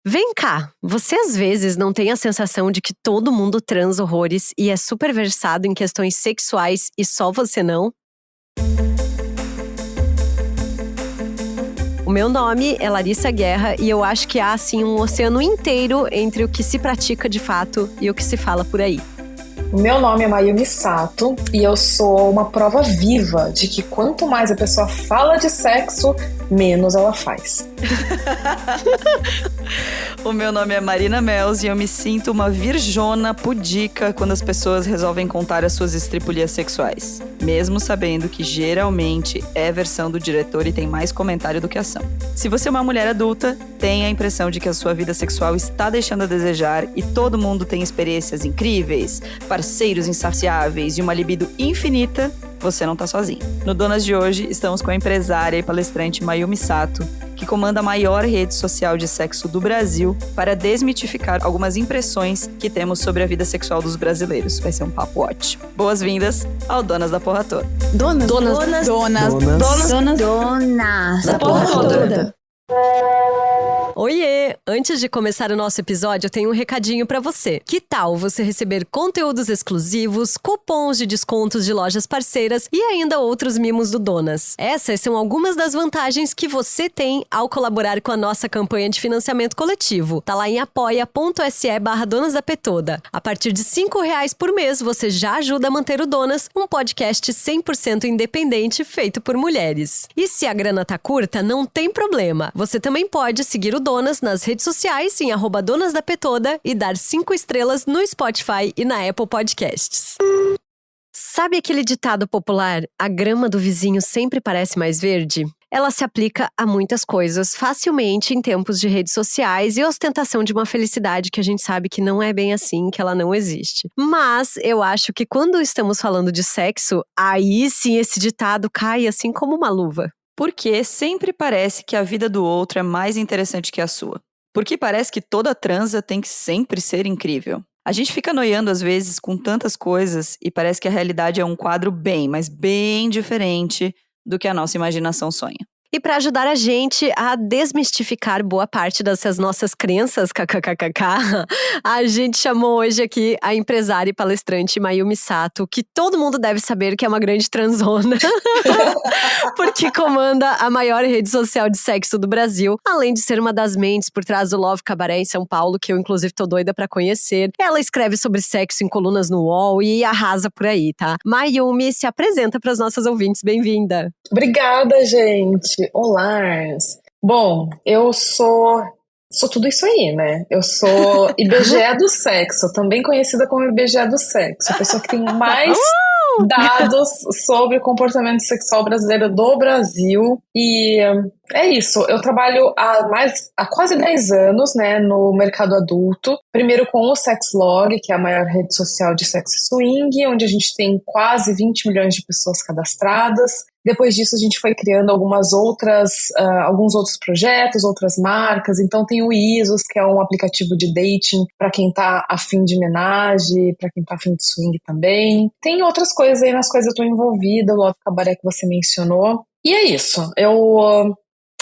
Vem cá, você às vezes não tem a sensação de que todo mundo transa horrores e é super versado em questões sexuais e só você não? O meu nome é Larissa Guerra e eu acho que há assim um oceano inteiro entre o que se pratica de fato e o que se fala por aí. O meu nome é Mayumi Sato e eu sou uma prova viva de que quanto mais a pessoa fala de sexo, menos ela faz. O meu nome é Marina Mels e eu me sinto uma virjona pudica quando as pessoas resolvem contar as suas estripulias sexuais, mesmo sabendo que geralmente é versão do diretor e tem mais comentário do que ação. Se você é uma mulher adulta, tem a impressão de que a sua vida sexual está deixando a desejar e todo mundo tem experiências incríveis, parceiros insaciáveis e uma libido infinita, você não tá sozinho. No Donas de hoje, estamos com a empresária e palestrante Mayumi Sato, que comanda a maior rede social de sexo do Brasil, para desmitificar algumas impressões que temos sobre a vida sexual dos brasileiros. Vai ser um papo ótimo. Boas-vindas ao Donas da Porra Toda. Donas da Porra Toda. Oiê! Antes de começar o nosso episódio, eu tenho um recadinho pra você. Que tal você receber conteúdos exclusivos, cupons de descontos de lojas parceiras e ainda outros mimos do Donas? Essas são algumas das vantagens que você tem ao colaborar com a nossa campanha de financiamento coletivo. Tá lá em apoia.se/donasdapetoda. A partir de R$5 por mês, você já ajuda a manter o Donas, um podcast 100% independente feito por mulheres. E se a grana tá curta, não tem problema. Você também pode seguir o Donas nas redes sociais em @donasdapetoda e dar 5 estrelas no Spotify e na Apple Podcasts. Sabe aquele ditado popular, a grama do vizinho sempre parece mais verde? Ela se aplica a muitas coisas facilmente em tempos de redes sociais e ostentação de uma felicidade que a gente sabe que não é bem assim, que ela não existe. Mas eu acho que quando estamos falando de sexo, aí sim esse ditado cai assim como uma luva. Porque sempre parece que a vida do outro é mais interessante que a sua. Porque parece que toda transa tem que sempre ser incrível. A gente fica noiando às vezes com tantas coisas e parece que a realidade é um quadro bem, mas bem diferente do que a nossa imaginação sonha. E para ajudar a gente a desmistificar boa parte dessas nossas crenças, kkkk, a gente chamou hoje aqui a empresária e palestrante Mayumi Sato, que todo mundo deve saber que é uma grande transona, porque comanda a maior rede social de sexo do Brasil, além de ser uma das mentes por trás do Love Cabaré em São Paulo, que eu inclusive tô doida pra conhecer. Ela escreve sobre sexo em colunas no UOL e arrasa por aí, tá? Mayumi, se apresenta para as nossas ouvintes, bem-vinda! Obrigada, gente! Olá! Bom, eu sou tudo isso aí, né? Eu sou IBGE do sexo, também conhecida como IBGE do sexo, a pessoa que tem mais dados sobre o comportamento sexual brasileiro do Brasil. E é isso, eu trabalho há quase 10 anos, né, no mercado adulto. Primeiro com o Sexlog, que é a maior rede social de sexo swing, onde a gente tem quase 20 milhões de pessoas cadastradas. Depois disso a gente foi criando alguns outros projetos, outras marcas. Então tem o Isos, que é um aplicativo de dating para quem tá afim de menage, para quem tá afim de swing também. Tem outras coisas aí nas quais eu tô envolvida, o Love Cabaré que você mencionou. E é isso, eu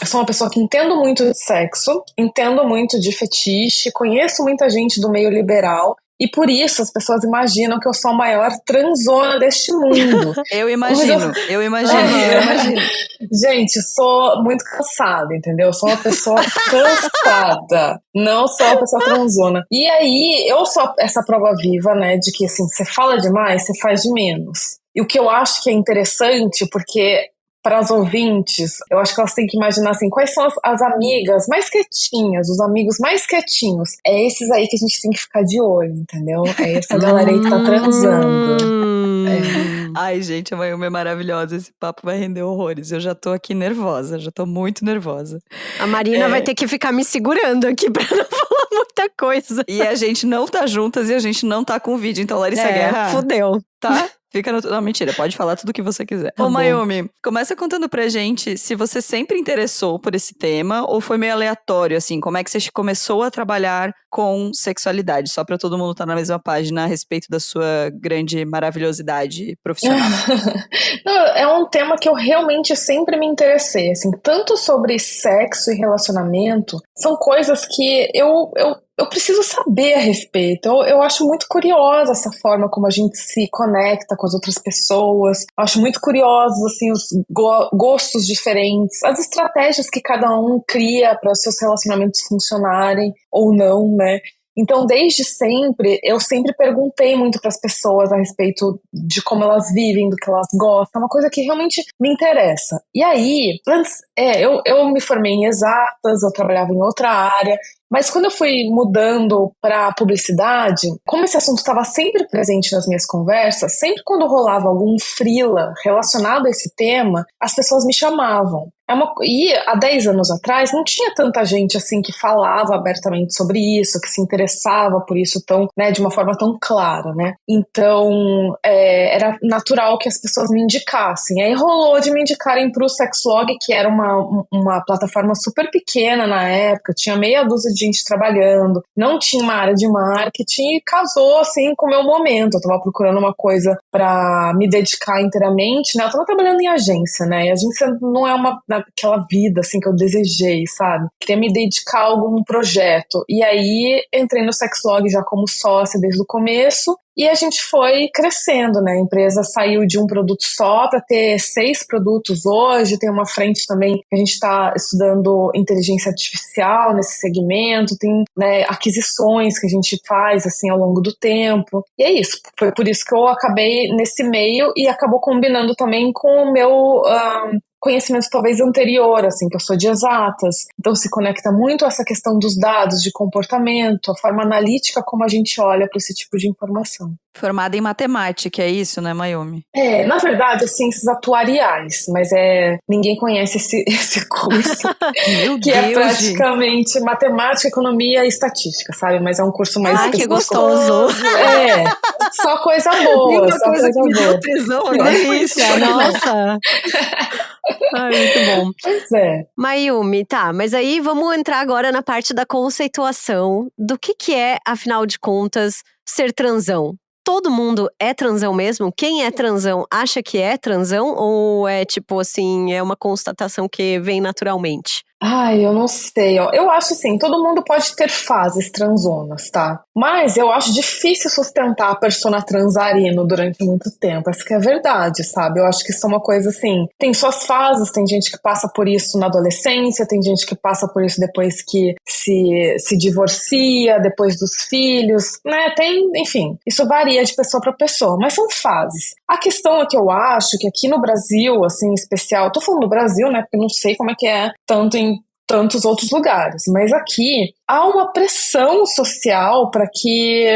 sou uma pessoa que entendo muito de sexo, entendo muito de fetiche, conheço muita gente do meio liberal. E por isso as pessoas imaginam que eu sou a maior transona deste mundo. Eu imagino. Gente, sou muito cansada, entendeu? Sou uma pessoa cansada. Não sou uma pessoa transona. E aí, eu sou essa prova viva, né? De que, assim, você fala demais, você faz de menos. E o que eu acho que é interessante, porque para as ouvintes, eu acho que elas têm que imaginar assim, quais são as amigas mais quietinhas, os amigos mais quietinhos. É esses aí que a gente tem que ficar de olho, entendeu? É essa galera aí que tá transando. Ai, gente, a Mayumi é maravilhosa. Esse papo vai render horrores. Eu já tô aqui nervosa, já tô muito nervosa. A Marina vai ter que ficar me segurando aqui pra não falar muita coisa. E a gente não tá juntas e a gente não tá com vídeo. Então, Larissa Guerra, fudeu. Tá? Não, mentira, pode falar tudo o que você quiser. Tá Ô, bom. Mayumi, começa contando pra gente se você sempre interessou por esse tema ou foi meio aleatório, assim, como é que você começou a trabalhar com sexualidade, só pra todo mundo estar na mesma página a respeito da sua grande maravilhosidade profissional. Não, é um tema que eu realmente sempre me interessei, assim, tanto sobre sexo e relacionamento, são coisas que eu preciso saber a respeito. Eu acho muito curiosa essa forma como a gente se conecta com as outras pessoas. Eu acho muito curiosos, assim, os gostos diferentes, as estratégias que cada um cria para os seus relacionamentos funcionarem ou não, né? Então, desde sempre, eu sempre perguntei muito para as pessoas a respeito de como elas vivem, do que elas gostam, uma coisa que realmente me interessa. E aí, antes, eu me formei em exatas, eu trabalhava em outra área, mas quando eu fui mudando para publicidade, como esse assunto estava sempre presente nas minhas conversas, sempre quando rolava algum freela relacionado a esse tema, as pessoas me chamavam. E há 10 anos atrás não tinha tanta gente assim que falava abertamente sobre isso, que se interessava por isso tão, né, de uma forma tão clara, né? Então era natural que as pessoas me indicassem. Aí rolou de me indicarem para o Sexlog, que era uma plataforma super pequena na época, tinha meia dúzia de gente trabalhando, não tinha uma área de marketing e casou assim com o meu momento. Eu tava procurando uma coisa para me dedicar inteiramente, né? Eu tava trabalhando em agência, né? E a agência não é aquela vida assim que eu desejei, sabe? Queria me dedicar a algum projeto. E aí entrei no Sexlog já como sócia desde o começo. E a gente foi crescendo, né? A empresa saiu de um produto só para ter 6 produtos hoje. Tem uma frente também que a gente está estudando inteligência artificial nesse segmento. Tem, né, aquisições que a gente faz assim ao longo do tempo. E é isso. Foi por isso que eu acabei nesse meio e acabou combinando também com o meu conhecimento talvez anterior, assim, que eu sou de exatas. Então se conecta muito a essa questão dos dados, de comportamento, a forma analítica como a gente olha para esse tipo de informação. Formada em matemática, é isso, né, Mayumi? Na verdade, ciências atuariais, mas ninguém conhece esse curso, Meu que Deus, é praticamente matemática, economia e estatística, sabe? Mas é um curso mais Ai, que específico. gostoso! Só coisa boa, só coisa que me boa. deu tesão agora foi isso. Nossa! Ai, muito bom. Pois é. Mayumi, tá, mas aí vamos entrar agora na parte da conceituação do que é, afinal de contas, ser transão. Todo mundo é transão mesmo? Quem é transão acha que é transão? Ou é tipo assim, é uma constatação que vem naturalmente? Ai, eu não sei, ó. Eu acho assim, todo mundo pode ter fases transonas, tá? Mas eu acho difícil sustentar a persona transarino durante muito tempo. Essa que é a verdade, sabe? Eu acho que isso é uma coisa assim, tem suas fases, tem gente que passa por isso na adolescência, tem gente que passa por isso depois que se divorcia, depois dos filhos, né? Enfim, isso varia de pessoa para pessoa, mas são fases. A questão é que eu acho que aqui no Brasil, assim, em especial, tô falando do Brasil, né? Porque eu não sei como é que é tanto em tantos outros lugares, mas aqui há uma pressão social para que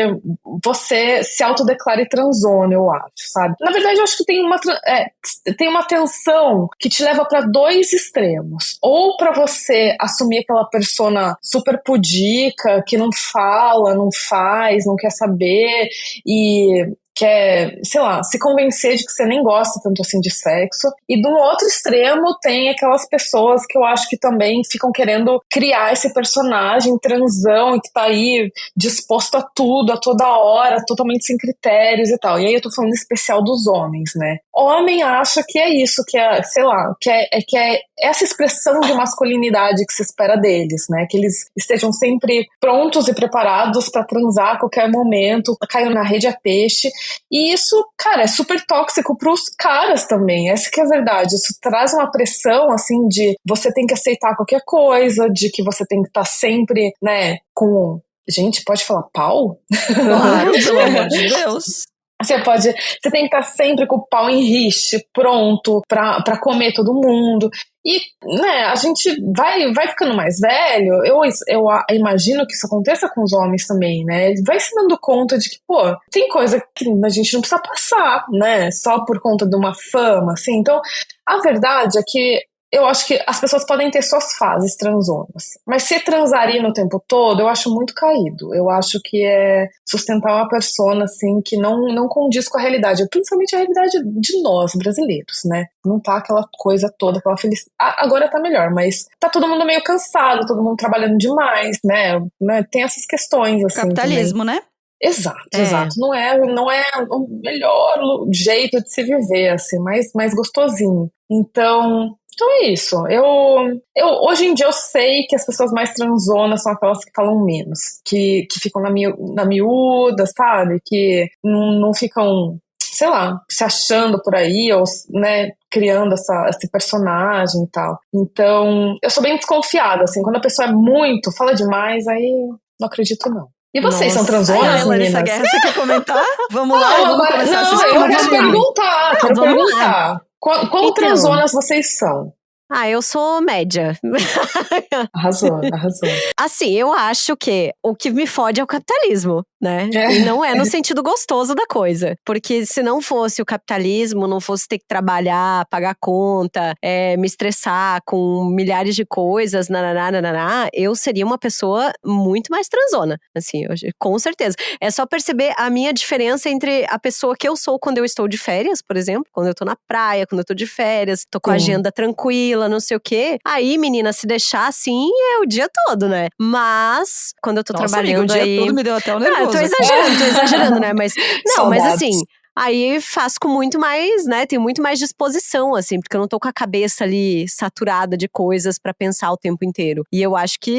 você se autodeclare transona, eu acho, sabe? Na verdade, eu acho que tem uma tensão que te leva para 2 extremos. Ou para você assumir aquela persona super pudica, que não fala, não faz, não quer saber e quer, sei lá, se convencer de que você nem gosta tanto assim de sexo. E do outro extremo tem aquelas pessoas que eu acho que também ficam querendo criar esse personagem transão e que tá aí disposto a tudo, a toda hora, totalmente sem critérios e tal. E aí eu tô falando em especial dos homens, né? Homem acha que é isso, que é, sei lá, que é essa expressão de masculinidade que se espera deles, né? Que eles estejam sempre prontos e preparados pra transar a qualquer momento, caindo na rede a peixe. E isso, cara, é super tóxico pros caras também, essa que é a verdade. Isso traz uma pressão, assim, de você tem que aceitar qualquer coisa, de que você tem que estar sempre, né, com... Gente, pode falar pau? Claro, pelo amor de Deus. Você tem que estar sempre com o pau em riche, pronto pra comer todo mundo. E, né, a gente vai ficando mais velho, eu imagino que isso aconteça com os homens também, né? Vai se dando conta de que, pô, tem coisa que a gente não precisa passar, né? Só por conta de uma fama, assim. Então, a verdade é que eu acho que as pessoas podem ter suas fases transonas. Mas se transarem no tempo todo, eu acho muito caído. Eu acho que é sustentar uma persona, assim, que não condiz com a realidade. Principalmente a realidade de nós, brasileiros, né? Não tá aquela coisa toda, aquela felicidade. Agora tá melhor, mas tá todo mundo meio cansado, todo mundo trabalhando demais, né? Tem essas questões, assim, Capitalismo, também. né? Exato, exato. Não é o melhor jeito de se viver, assim, mais gostosinho. Então é isso. Eu hoje em dia eu sei que as pessoas mais transonas são aquelas que falam menos, que ficam na miúda, sabe? Que não ficam, sei lá, se achando por aí, ou, né, criando esse personagem e tal. Então, eu sou bem desconfiada, assim, quando a pessoa fala demais, aí não acredito não. E vocês são transonas, Larissa meninas? Guerra, você quer comentar? Vamos lá, vamos agora, começar essa eu quero discussão. perguntar, vamos lá. Quão transonas vocês são? Eu sou média. Arrasou. Assim, eu acho que o que me fode é o capitalismo, né? E não é no sentido gostoso da coisa. Porque se não fosse o capitalismo, não fosse ter que trabalhar, pagar conta, me estressar com milhares de coisas, eu seria uma pessoa muito mais transona. Assim, com certeza. É só perceber a minha diferença entre a pessoa que eu sou quando eu estou de férias, por exemplo. Quando eu tô na praia, quando eu tô de férias, tô com a agenda tranquila, não sei o quê. Aí, menina, se deixar assim, é o dia todo, né? Mas, quando eu tô trabalhando amiga, o dia todo me deu até um nervoso. Eu tô exagerando, né? Mas, mas assim, aí faço com muito mais, né? Tenho muito mais disposição, assim, porque eu não tô com a cabeça ali saturada de coisas pra pensar o tempo inteiro. E eu acho que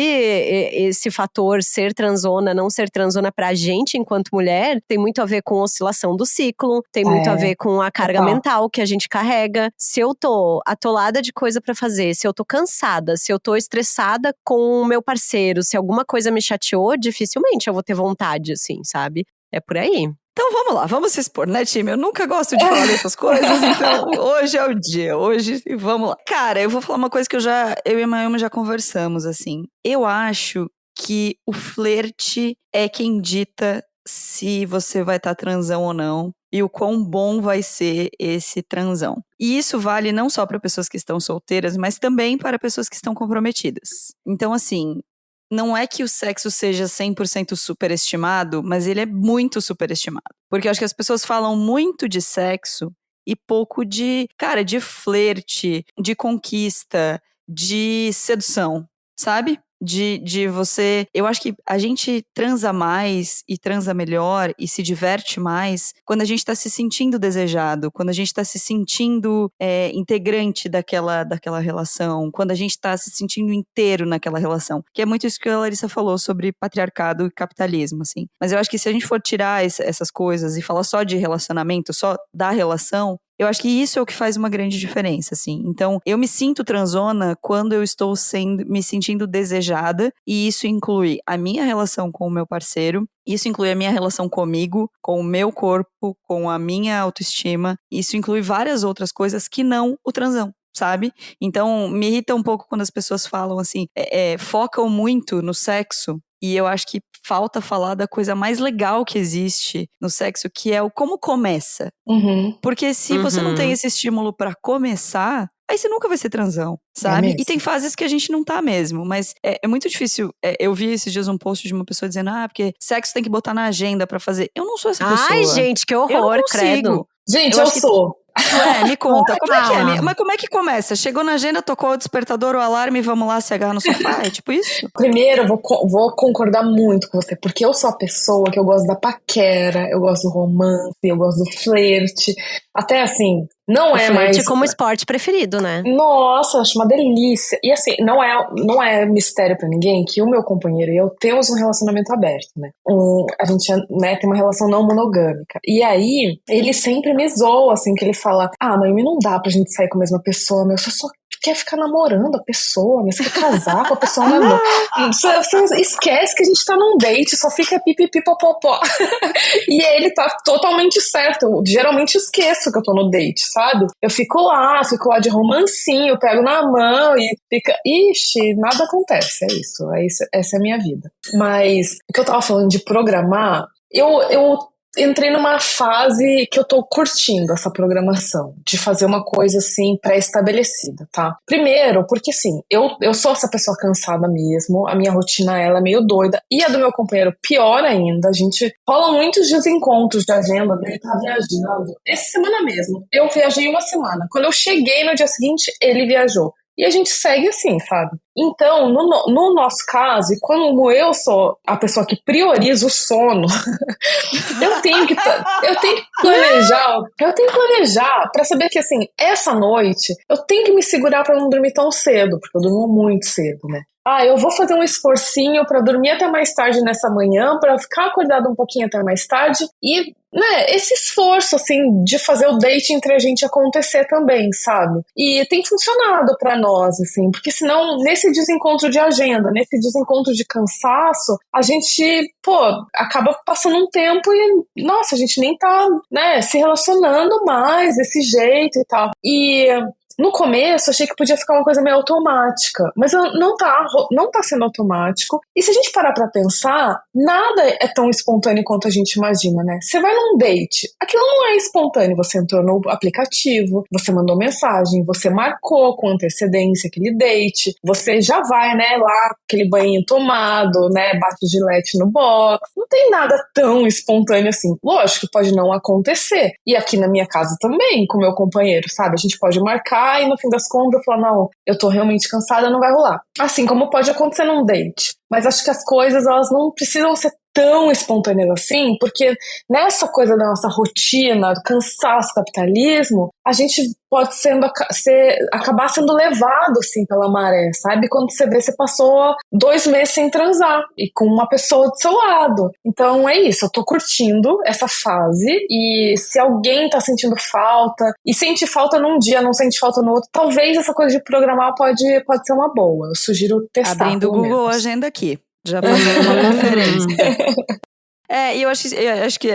esse fator ser transona, não ser transona pra gente enquanto mulher, tem muito a ver com a oscilação do ciclo, tem muito a ver com a carga mental que a gente carrega. Se eu tô atolada de coisa pra fazer, se eu tô cansada, se eu tô estressada com o meu parceiro, se alguma coisa me chateou, dificilmente eu vou ter vontade, assim, sabe? É por aí. Então vamos lá, vamos se expor, né, time? Eu nunca gosto de falar dessas coisas, então hoje é o dia, hoje vamos lá. Cara, eu vou falar uma coisa que eu e a Mayumi já conversamos, assim. Eu acho que o flerte é quem dita se você vai estar transão ou não e o quão bom vai ser esse transão. E isso vale não só para pessoas que estão solteiras, mas também para pessoas que estão comprometidas. Então, assim, não é que o sexo seja 100% superestimado, mas ele é muito superestimado. Porque eu acho que as pessoas falam muito de sexo e pouco de flerte, de conquista, de sedução, sabe? De você... Eu acho que a gente transa mais e transa melhor e se diverte mais quando a gente tá se sentindo desejado, quando a gente tá se sentindo integrante daquela relação, quando a gente tá se sentindo inteiro naquela relação. Que é muito isso que a Larissa falou sobre patriarcado e capitalismo, assim. Mas eu acho que se a gente for tirar essas coisas e falar só de relacionamento, só da relação, eu acho que isso é o que faz uma grande diferença, assim. Então, eu me sinto transona quando eu estou me sentindo desejada, e isso inclui a minha relação com o meu parceiro, isso inclui a minha relação comigo, com o meu corpo, com a minha autoestima, isso inclui várias outras coisas que não o transão, sabe? Então, me irrita um pouco quando as pessoas falam assim, focam muito no sexo, e eu acho que falta falar da coisa mais legal que existe no sexo, que é o como começa. Porque se você não tem esse estímulo pra começar, aí você nunca vai ser transão, sabe? E tem fases que a gente não tá mesmo, mas é muito difícil. Eu vi esses dias um post de uma pessoa dizendo, porque sexo tem que botar na agenda pra fazer. Eu não sou essa pessoa. Ai, gente, que horror, eu não consigo. Credo. Gente, eu sou. Me conta, como é que é? Mas como é que começa? Chegou na agenda, tocou o despertador, o alarme, vamos lá se agarrar no sofá? É tipo isso? Primeiro, eu vou concordar muito com você, porque eu sou a pessoa que eu gosto da paquera, eu gosto do romance, eu gosto do flerte. Até assim, não é mais... flerte como esporte preferido, né? Nossa, acho uma delícia. E assim, não é mistério pra ninguém que o meu companheiro e eu temos um relacionamento aberto, né? A gente, né, tem uma relação não monogâmica. E aí, ele sempre me zoa, assim, que ele fala, mas não dá pra gente sair com a mesma pessoa, meu, você só quer ficar namorando a pessoa, mas você quer casar com a pessoa, não. Você esquece que a gente tá num date, só fica pipipipopopó. E ele tá totalmente certo. Eu geralmente esqueço que eu tô no date, sabe? Eu fico lá de romancinho, pego na mão e fica... Ixi, nada acontece, é isso. Essa é a minha vida. Mas o que eu tava falando de programar, eu entrei numa fase que eu tô curtindo essa programação, de fazer uma coisa assim pré-estabelecida, tá? Primeiro, porque assim, eu sou essa pessoa cansada mesmo, a minha rotina ela é meio doida, e a do meu companheiro pior ainda, a gente rola muitos desencontros de agenda, né? Ele tá viajando. Essa semana mesmo, eu viajei uma semana. Quando eu cheguei no dia seguinte, ele viajou. E a gente segue assim, sabe? Então, no nosso caso, e como eu sou a pessoa que prioriza o sono, eu tenho que planejar pra saber que, assim, essa noite eu tenho que me segurar pra não dormir tão cedo, porque eu durmo muito cedo, né? Eu vou fazer um esforcinho pra dormir até mais tarde nessa manhã, pra ficar acordado um pouquinho até mais tarde e, né, esse esforço, assim, de fazer o date entre a gente acontecer também, sabe? E tem funcionado pra nós, assim, porque senão, nesse desencontro de agenda, nesse desencontro de cansaço, a gente, acaba passando um tempo e, nossa, a gente nem tá, né, se relacionando mais desse jeito e tal. E no começo, achei que podia ficar uma coisa meio automática, mas não tá sendo automático. E se a gente parar pra pensar, nada é tão espontâneo quanto a gente imagina, né? Você vai num date, aquilo não é espontâneo. Você entrou no aplicativo, você mandou mensagem, você marcou com antecedência aquele date, você já vai, né, lá, aquele banho tomado, né, bate gilete no box. Não tem nada tão espontâneo assim. Lógico que pode não acontecer. E aqui na minha casa também, com meu companheiro, sabe? A gente pode marcar e no fim das contas eu falar, não, eu tô realmente cansada, não vai rolar. Assim como pode acontecer num date. Mas acho que as coisas, elas não precisam ser tão espontâneas assim, porque nessa coisa da nossa rotina, do cansaço, capitalismo, a gente pode acabar sendo levado assim pela maré, sabe? Quando você vê, você passou 2 meses sem transar e com uma pessoa do seu lado. Então é isso, eu tô curtindo essa fase e se alguém tá sentindo falta e sente falta num dia, não sente falta no outro, talvez essa coisa de programar pode ser uma boa. Eu sugiro testar. Abrindo o Google Agenda aqui. Já fazendo uma conferência. E eu acho que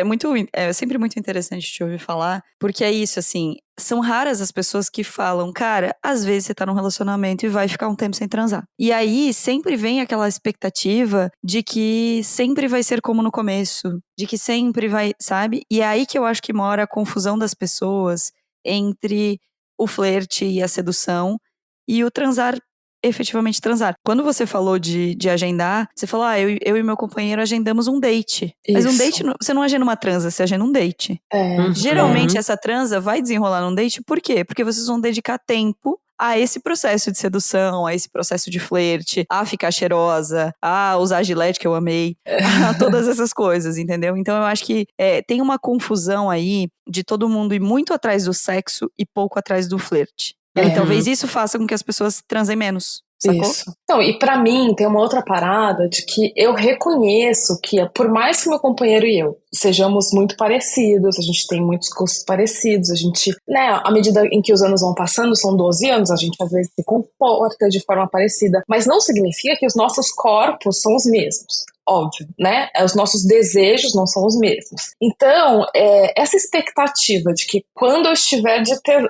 é sempre muito interessante te ouvir falar, porque é isso, assim, são raras as pessoas que falam, cara, às vezes você tá num relacionamento e vai ficar um tempo sem transar. E aí sempre vem aquela expectativa de que sempre vai ser como no começo, de que sempre vai, sabe? E é aí que eu acho que mora a confusão das pessoas entre o flerte e a sedução e o transar, efetivamente transar. Quando você falou de agendar, você falou, eu e meu companheiro agendamos um date. Isso. Mas um date, você não agenda uma transa, você agenda um date. Geralmente essa transa vai desenrolar num date, por quê? Porque vocês vão dedicar tempo a esse processo de sedução, a esse processo de flerte, a ficar cheirosa, a usar gilete, que eu amei, a todas essas coisas, entendeu? Então eu acho que tem uma confusão aí de todo mundo ir muito atrás do sexo e pouco atrás do flerte. E talvez isso faça com que as pessoas transem menos, sacou? Isso. Não, e pra mim tem uma outra parada de que eu reconheço que por mais que meu companheiro e eu sejamos muito parecidos, a gente tem muitos gostos parecidos, a gente, né, à medida em que os anos vão passando, são 12 anos, a gente às vezes se comporta de forma parecida, mas não significa que os nossos corpos são os mesmos. Óbvio, né? Os nossos desejos não são os mesmos. Então, essa expectativa de que quando eu estiver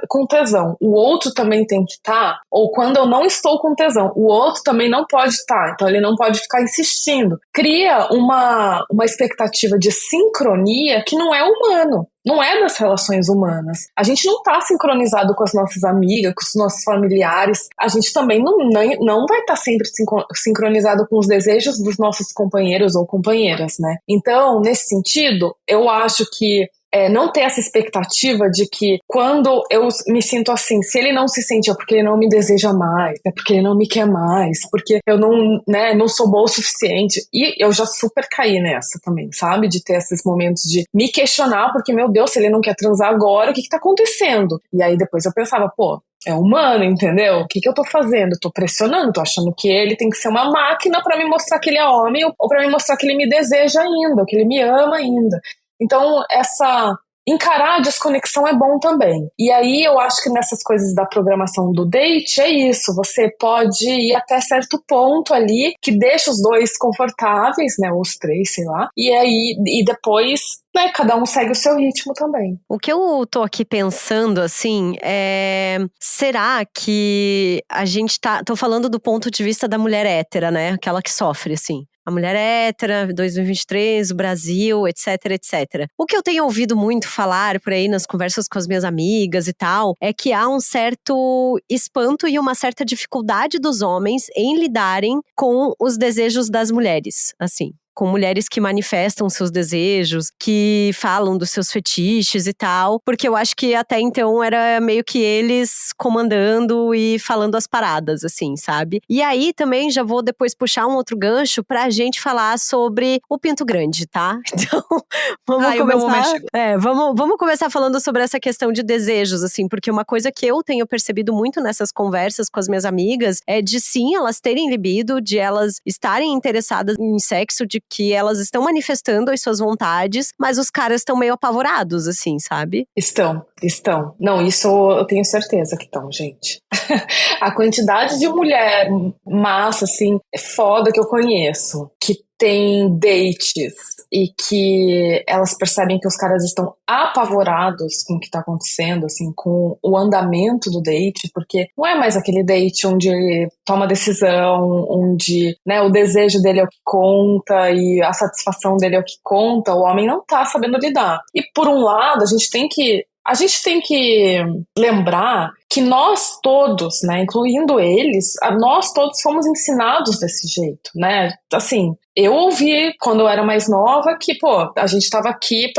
com tesão, o outro também tem que estar, ou quando eu não estou com tesão, o outro também não pode estar, então ele não pode ficar insistindo. Cria uma expectativa de sincronia que não é humano. Não é das relações humanas. A gente não tá sincronizado com as nossas amigas, com os nossos familiares. A gente também não vai estar sempre sincronizado com os desejos dos nossos companheiros ou companheiras, né? Então, nesse sentido, eu acho que não ter essa expectativa de que quando eu me sinto assim, se ele não se sente é porque ele não me deseja mais, é porque ele não me quer mais, porque eu não sou boa o suficiente. E eu já super caí nessa também, sabe? De ter esses momentos de me questionar, porque, meu Deus, se ele não quer transar agora, o que tá acontecendo? E aí depois eu pensava, é humano, entendeu? O que eu tô fazendo? Tô pressionando, tô achando que ele tem que ser uma máquina pra me mostrar que ele é homem ou pra me mostrar que ele me deseja ainda, ou que ele me ama ainda. Então, encarar a desconexão é bom também. E aí, eu acho que nessas coisas da programação do date, é isso. Você pode ir até certo ponto ali, que deixa os dois confortáveis, né? Ou os 3, sei lá. E depois, né, cada um segue o seu ritmo também. O que eu tô aqui pensando, assim, será que a gente tô falando do ponto de vista da mulher hétera, né? Aquela que sofre, assim. A mulher hétera, 2023, o Brasil, etc, etc. O que eu tenho ouvido muito falar por aí nas conversas com as minhas amigas e tal, é que há um certo espanto e uma certa dificuldade dos homens em lidarem com os desejos das mulheres, assim. Com mulheres que manifestam seus desejos, que falam dos seus fetiches e tal, porque eu acho que até então era meio que eles comandando e falando as paradas, assim, sabe? E aí também já vou depois puxar um outro gancho pra gente falar sobre o pinto grande, tá? Então, vamos o meu momento começar. chegou. Vamos começar falando sobre essa questão de desejos, assim, porque uma coisa que eu tenho percebido muito nessas conversas com as minhas amigas é de sim, elas terem libido, de elas estarem interessadas em sexo, de que elas estão manifestando as suas vontades, mas os caras estão meio apavorados, assim, sabe? Estão. Não, isso eu tenho certeza que estão, gente. A quantidade de mulher massa, assim, foda que eu conheço, que tem dates e que elas percebem que os caras estão apavorados com o que tá acontecendo, assim, com o andamento do date, porque não é mais aquele date onde ele toma decisão, onde, né, o desejo dele é o que conta e a satisfação dele é o que conta. O homem não tá sabendo lidar. E por um lado, a gente tem que lembrar que nós todos, né, incluindo eles, nós todos fomos ensinados desse jeito, né? Assim, eu ouvi quando eu era mais nova que, a gente estava aqui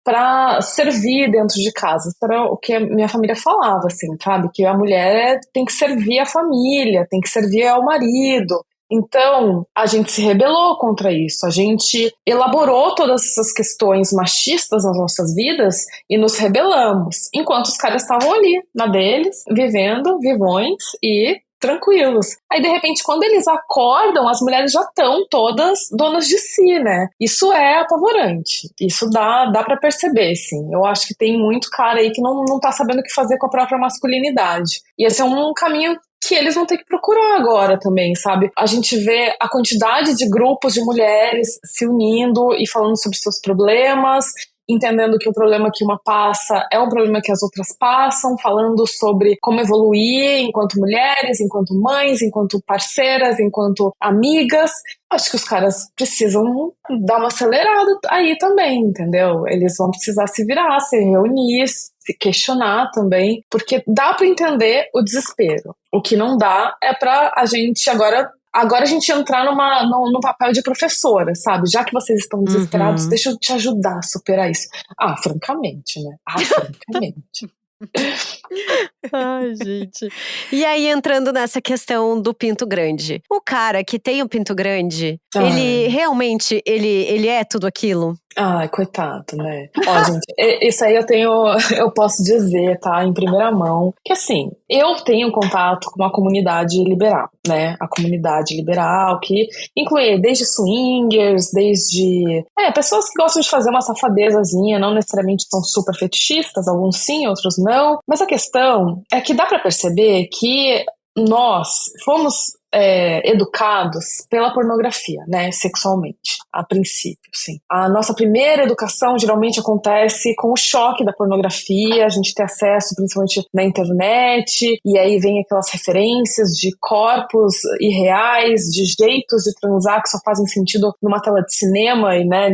pra servir dentro de casa. Isso era o que a minha família falava, assim, sabe? Que a mulher tem que servir a família, tem que servir ao marido. Então, a gente se rebelou contra isso, a gente elaborou todas essas questões machistas nas nossas vidas e nos rebelamos, enquanto os caras estavam ali, na deles, vivendo, vivões e tranquilos. Aí, de repente, quando eles acordam, as mulheres já estão todas donas de si, né? Isso é apavorante, isso dá pra perceber, sim. Eu acho que tem muito cara aí que não tá sabendo o que fazer com a própria masculinidade. E esse é um caminho que eles vão ter que procurar agora também, sabe? A gente vê a quantidade de grupos de mulheres se unindo e falando sobre seus problemas, entendendo que o problema que uma passa é um problema que as outras passam, falando sobre como evoluir enquanto mulheres, enquanto mães, enquanto parceiras, enquanto amigas. Acho que os caras precisam dar uma acelerada aí também, entendeu? Eles vão precisar se virar, se reunir, se questionar também, porque dá pra entender o desespero. O que não dá é pra a gente agora a gente entrar no papel de professora, sabe? Já que vocês estão desesperados, deixa eu te ajudar a superar isso. Francamente, né? Francamente. Ai, gente. E aí, entrando nessa questão do pinto grande. O cara que tem o pinto grande, ele realmente, ele é tudo aquilo? Coitado, né? Ó, gente, isso aí eu posso dizer, tá, em primeira mão, que assim, eu tenho contato com uma comunidade liberal, né? A comunidade liberal que inclui desde swingers, desde pessoas que gostam de fazer uma safadezazinha, não necessariamente são super fetichistas, alguns sim, outros não. Mas a questão é que dá pra perceber que nós fomos educados pela pornografia, né, sexualmente, a princípio, sim. A nossa primeira educação geralmente acontece com o choque da pornografia, a gente tem acesso principalmente na internet, e aí vem aquelas referências de corpos irreais, de jeitos de transar que só fazem sentido numa tela de cinema e, né,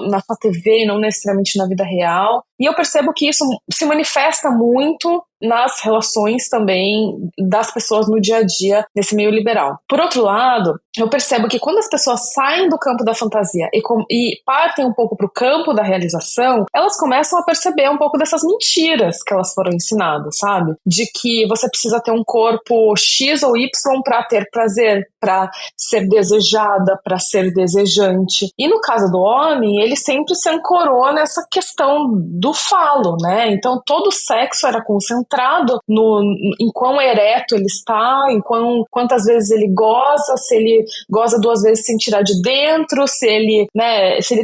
na sua TV e não necessariamente na vida real. E eu percebo que isso se manifesta muito nas relações também das pessoas no dia a dia, nesse meio liberal. Por outro lado, eu percebo que quando as pessoas saem do campo da fantasia e partem um pouco para o campo da realização, elas começam a perceber um pouco dessas mentiras que elas foram ensinadas, sabe? De que você precisa ter um corpo X ou Y para ter prazer, para ser desejada, para ser desejante. E no caso do homem, ele sempre se ancorou nessa questão do falo, né? Então todo o sexo era concentrado em quão ereto ele está, em quantas vezes ele goza, se ele goza 2 vezes sem tirar de dentro, se ele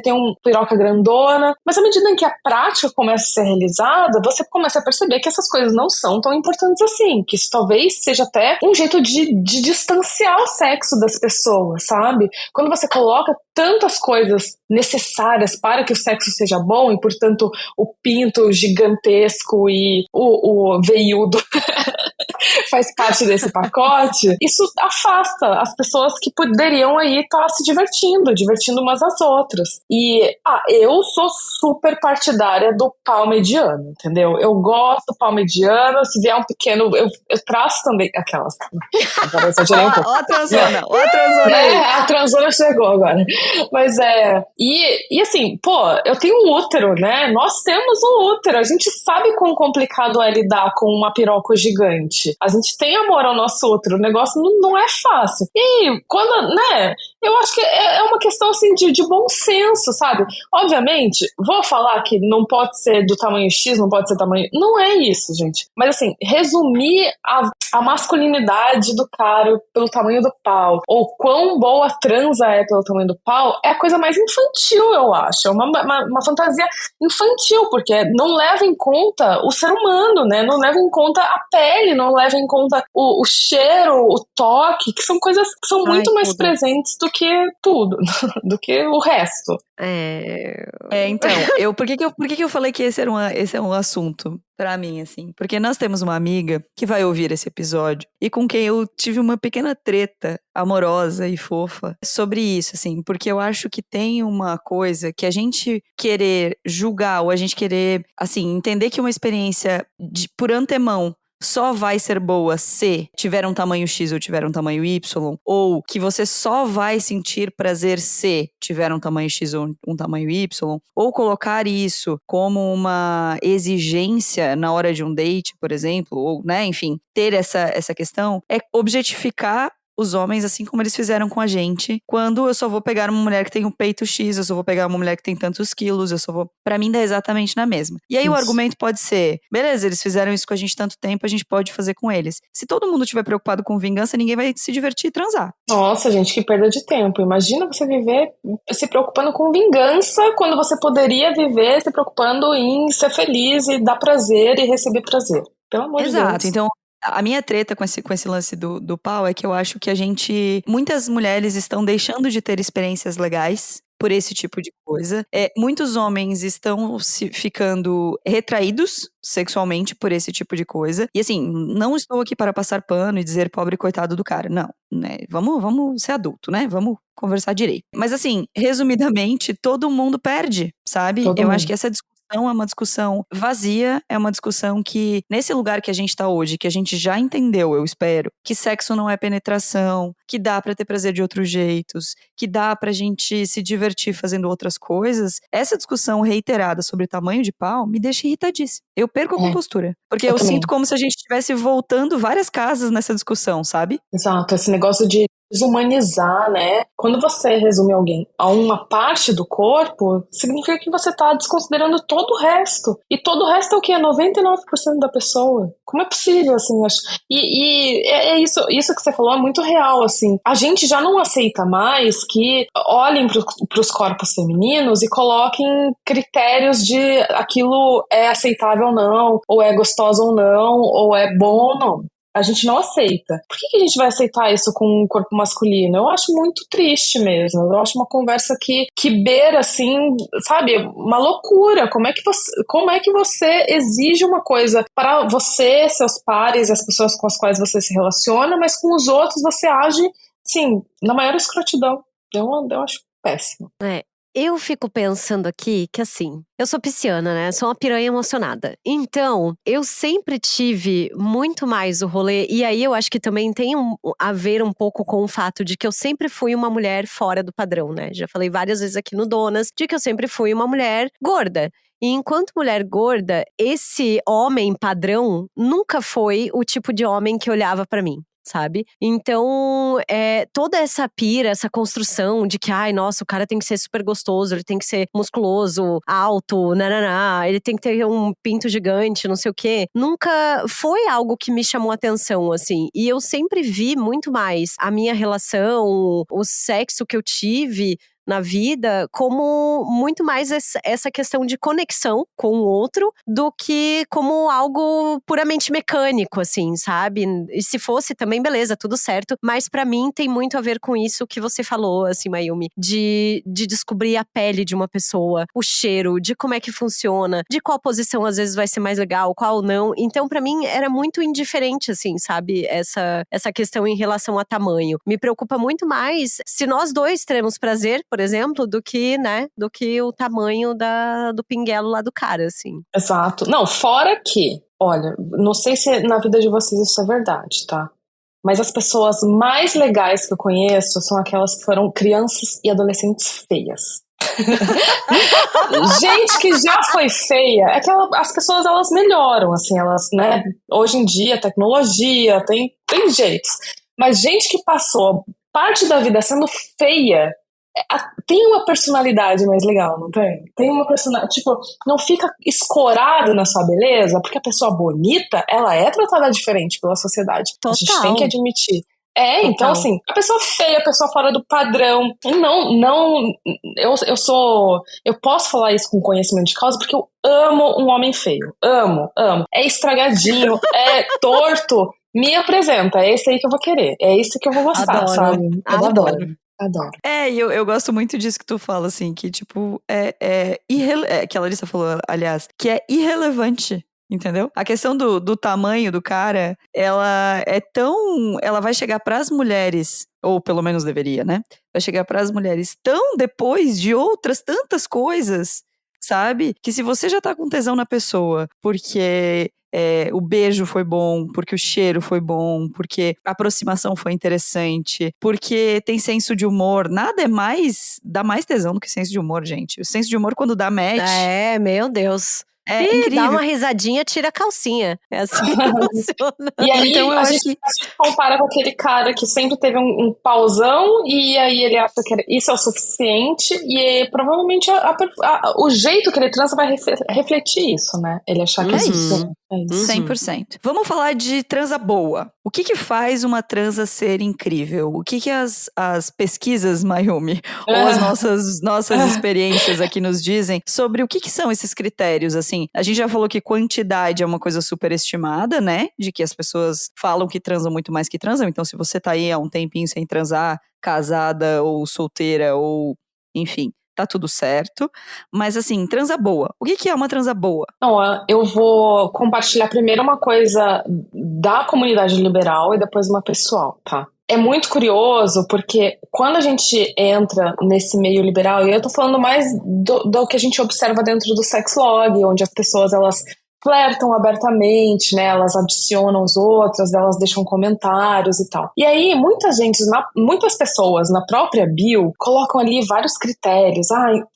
tem uma piroca grandona. Mas à medida em que a prática começa a ser realizada, você começa a perceber que essas coisas não são tão importantes assim, que isso talvez seja até um jeito de distanciar o sexo das pessoas, sabe? Quando você coloca tantas coisas necessárias para que o sexo seja bom, e portanto o pinto gigantesco e o veiudo faz parte desse pacote, isso afasta as pessoas que poderiam aí estar se divertindo umas às outras. E eu sou super partidária do pau mediano, entendeu? Eu gosto do pau mediano, se vier um pequeno, eu traço também aquelas. Agora eu exagerei um pouco. Ó a transona aí. A transona chegou agora. Mas e assim, pô, eu tenho um útero, né? Nós temos um útero, a gente sabe quão complicado é lidar com uma piroca gigante. A gente tem amor ao nosso útero, o negócio não é fácil. E quando, né, eu acho que é uma questão assim de bom senso, sabe? Obviamente, vou falar que não pode ser do tamanho X, não pode ser tamanho... Não é isso, gente. Mas assim, resumir a masculinidade do cara pelo tamanho do pau, ou quão boa a transa é pelo tamanho do pau, é a coisa mais infantil, eu acho. É uma fantasia infantil, porque não leva em conta o ser humano, né? Não leva em conta a pele, não leva em conta o cheiro, o toque, que são coisas que são muito mais presentes do que tudo, do que o resto. Então, por que eu falei que esse é um assunto pra mim, assim? Porque nós temos uma amiga que vai ouvir esse episódio e com quem eu tive uma pequena treta amorosa e fofa sobre isso, assim, porque eu acho que tem uma coisa que a gente querer julgar ou a gente querer, assim, entender que uma experiência por antemão só vai ser boa se tiver um tamanho X ou tiver um tamanho Y, ou que você só vai sentir prazer se tiver um tamanho X ou um tamanho Y, ou colocar isso como uma exigência na hora de um date, por exemplo, ou, né, enfim, ter essa questão, é objetificar os homens, assim como eles fizeram com a gente, quando eu só vou pegar uma mulher que tem um peito X, eu só vou pegar uma mulher que tem tantos quilos, pra mim dá exatamente na mesma. E aí o argumento pode ser, beleza, eles fizeram isso com a gente tanto tempo, a gente pode fazer com eles. Se todo mundo estiver preocupado com vingança, ninguém vai se divertir e transar. Nossa, gente, que perda de tempo. Imagina você viver se preocupando com vingança, quando você poderia viver se preocupando em ser feliz e dar prazer e receber prazer. Pelo amor de Deus. Exato, então a minha treta com esse lance do pau é que eu acho que muitas mulheres estão deixando de ter experiências legais por esse tipo de coisa. Muitos homens estão ficando retraídos sexualmente por esse tipo de coisa. E assim, não estou aqui para passar pano e dizer pobre coitado do cara. Não, né? Vamos ser adulto, né? Vamos conversar direito. Mas assim, resumidamente, todo mundo perde, sabe? Eu acho que essa discussão é uma discussão vazia, é uma discussão que, nesse lugar que a gente tá hoje, que a gente já entendeu, eu espero, que sexo não é penetração, que dá pra ter prazer de outros jeitos, que dá pra gente se divertir fazendo outras coisas, essa discussão reiterada sobre tamanho de pau me deixa irritadíssima. Eu perco a compostura. Porque eu sinto como se a gente estivesse voltando várias casas nessa discussão, sabe? Exato, esse negócio de desumanizar, né? Quando você resume alguém a uma parte do corpo, significa que você tá desconsiderando todo o resto. E todo o resto é o quê? 99% da pessoa. Como é possível, assim? Acho... E é isso que você falou é muito real, assim. A gente já não aceita mais que olhem pros corpos femininos e coloquem critérios de aquilo é aceitável ou não, ou é gostoso ou não, ou é bom ou não. A gente não aceita. Por que a gente vai aceitar isso com um corpo masculino? Eu acho muito triste mesmo. Eu acho uma conversa que beira, assim, sabe, uma loucura. Como é que você exige uma coisa para você, seus pares, as pessoas com as quais você se relaciona, mas com os outros você age, sim, na maior escrotidão. Eu acho péssimo. Eu fico pensando aqui que, assim, eu sou pisciana, né? Sou uma piranha emocionada. Então, eu sempre tive muito mais o rolê. E aí, eu acho que também tem a ver um pouco com o fato de que eu sempre fui uma mulher fora do padrão, né? Já falei várias vezes aqui no Donas de que eu sempre fui uma mulher gorda. E enquanto mulher gorda, esse homem padrão nunca foi o tipo de homem que olhava pra mim. Sabe? Então, toda essa pira, essa construção de que, ai, nossa, o cara tem que ser super gostoso, ele tem que ser musculoso, alto, nananá, ele tem que ter um pinto gigante, não sei o quê, nunca foi algo que me chamou atenção, assim. E eu sempre vi muito mais a minha relação, o sexo que eu tive na vida como muito mais essa questão de conexão com o outro do que como algo puramente mecânico, assim, sabe? E se fosse também, beleza, tudo certo. Mas pra mim tem muito a ver com isso que você falou, assim, Mayumi, de descobrir a pele de uma pessoa, o cheiro, de como é que funciona, de qual posição às vezes vai ser mais legal, qual não. Então, pra mim, era muito indiferente, assim, sabe? Essa questão em relação a tamanho. Me preocupa muito mais se nós dois teremos prazer, por exemplo, do que o tamanho do pinguelo lá do cara, assim. Exato. Não, fora que, olha, não sei se na vida de vocês isso é verdade, tá? Mas as pessoas mais legais que eu conheço são aquelas que foram crianças e adolescentes feias. Gente que já foi feia, é que as pessoas elas melhoram, assim, elas, né? Hoje em dia, tecnologia, tem jeitos. Mas gente que passou parte da vida sendo feia, tem uma personalidade mais legal, não tem? Tem uma personalidade, tipo, não fica escorado na sua beleza, porque a pessoa bonita, ela é tratada diferente pela sociedade. Total. A gente tem que admitir. Total. Então assim, a pessoa feia, a pessoa fora do padrão, eu posso falar isso com conhecimento de causa, porque eu amo um homem feio, amo, é estragadinho, é torto, me apresenta, é esse aí que eu vou querer, é esse que eu vou gostar, Adoro. sabe? Eu adoro. E eu gosto muito disso que tu fala, assim, que tipo, que a Larissa falou, aliás, que é irrelevante. Entendeu? A questão do tamanho do cara, ela vai chegar pras mulheres, ou pelo menos deveria, né? Vai chegar pras mulheres tão depois de outras tantas coisas, sabe? Que se você já tá com tesão na pessoa, porque o beijo foi bom, porque o cheiro foi bom, porque a aproximação foi interessante, porque tem senso de humor, nada dá mais tesão do que senso de humor, gente. O senso de humor quando dá match... Meu Deus. É incrível. Dá uma risadinha, tira a calcinha. É assim que funciona. E aí então, a gente compara com aquele cara que sempre teve um pauzão e aí ele acha que isso é o suficiente e provavelmente o jeito que ele transa vai refletir isso, né? Ele achar que é isso. É isso. 100%. Vamos falar de transa boa. O que faz uma transa ser incrível? O que as pesquisas, Mayumi, ou as nossas experiências aqui nos dizem sobre o que são esses critérios, assim? A gente já falou que quantidade é uma coisa superestimada, né? De que as pessoas falam que transam muito mais que transam. Então, se você tá aí há um tempinho sem transar, casada ou solteira ou, enfim, tá tudo certo. Mas assim, transa boa. O que é uma transa boa? Não, eu vou compartilhar primeiro uma coisa da comunidade liberal e depois uma pessoal, tá? É muito curioso porque quando a gente entra nesse meio liberal, e eu tô falando mais do que a gente observa dentro do Sexlog, onde as pessoas, elas flertam abertamente, né? Elas adicionam os outros, elas deixam comentários e tal. E aí, muitas pessoas na própria bio colocam ali vários critérios.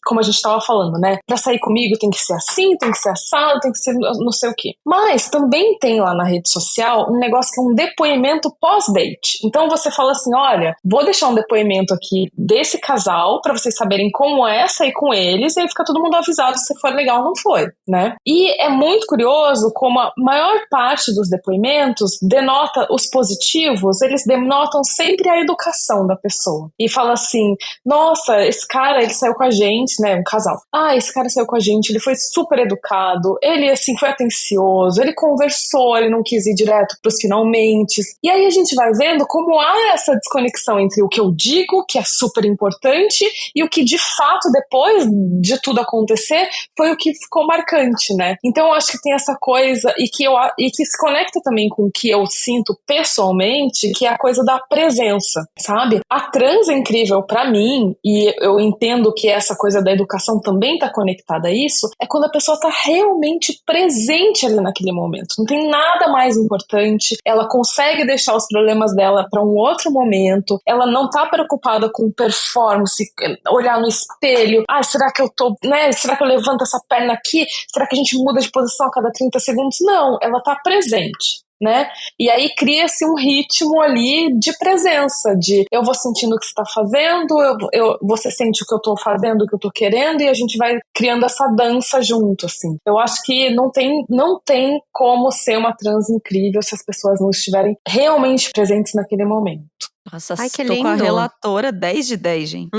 Como a gente tava falando, né? Pra sair comigo tem que ser assim, tem que ser assado, tem que ser não sei o quê. Mas também tem lá na rede social um negócio que é um depoimento pós-date. Então você fala assim, olha, vou deixar um depoimento aqui desse casal pra vocês saberem como é sair com eles, e aí fica todo mundo avisado se foi legal ou não foi, né? E é muito curioso como a maior parte dos depoimentos denota os positivos, eles denotam sempre a educação da pessoa. E fala assim, nossa, esse cara, ele saiu com a gente, né, um casal. Esse cara saiu com a gente, ele foi super educado, ele, assim, foi atencioso, ele conversou, ele não quis ir direto pros finalmente. E aí a gente vai vendo como há essa desconexão entre o que eu digo, que é super importante, e o que de fato, depois de tudo acontecer, foi o que ficou marcante, né? Então eu acho que tem essa coisa, e que se conecta também com o que eu sinto pessoalmente, que é a coisa da presença, sabe? A trans é incrível pra mim, e eu entendo que essa coisa da educação também tá conectada a isso, é quando a pessoa tá realmente presente ali naquele momento. Não tem nada mais importante, ela consegue deixar os problemas dela pra um outro momento, ela não tá preocupada com performance, olhar no espelho, será que eu tô, né? Será que eu levanto essa perna aqui? Será que a gente muda de posição a cada 30 segundos? Não, ela tá presente, né? E aí cria-se um ritmo ali de presença, de eu vou sentindo o que você tá fazendo, você sente o que eu tô fazendo, o que eu tô querendo, e a gente vai criando essa dança junto, assim. Eu acho que não tem como ser uma trans incrível se as pessoas não estiverem realmente presentes naquele momento. Nossa, Ai, que tô com a lindo. relatora 10 de 10, gente.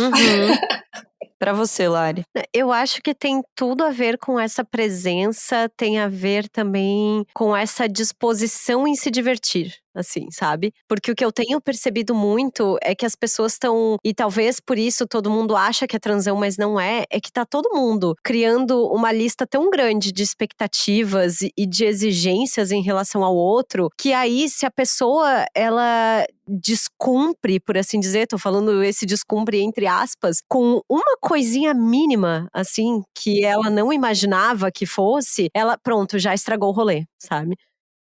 Pra você, Lari. Eu acho que tem tudo a ver com essa presença, tem a ver também com essa disposição em se divertir, assim, sabe? Porque o que eu tenho percebido muito é que as pessoas estão, e talvez por isso todo mundo acha que é transão, mas não é que tá todo mundo criando uma lista tão grande de expectativas e de exigências em relação ao outro, que aí se a pessoa, ela descumpre, por assim dizer, tô falando esse descumpre entre aspas, com uma coisinha mínima, assim, que ela não imaginava que fosse, ela, pronto, já estragou o rolê, sabe?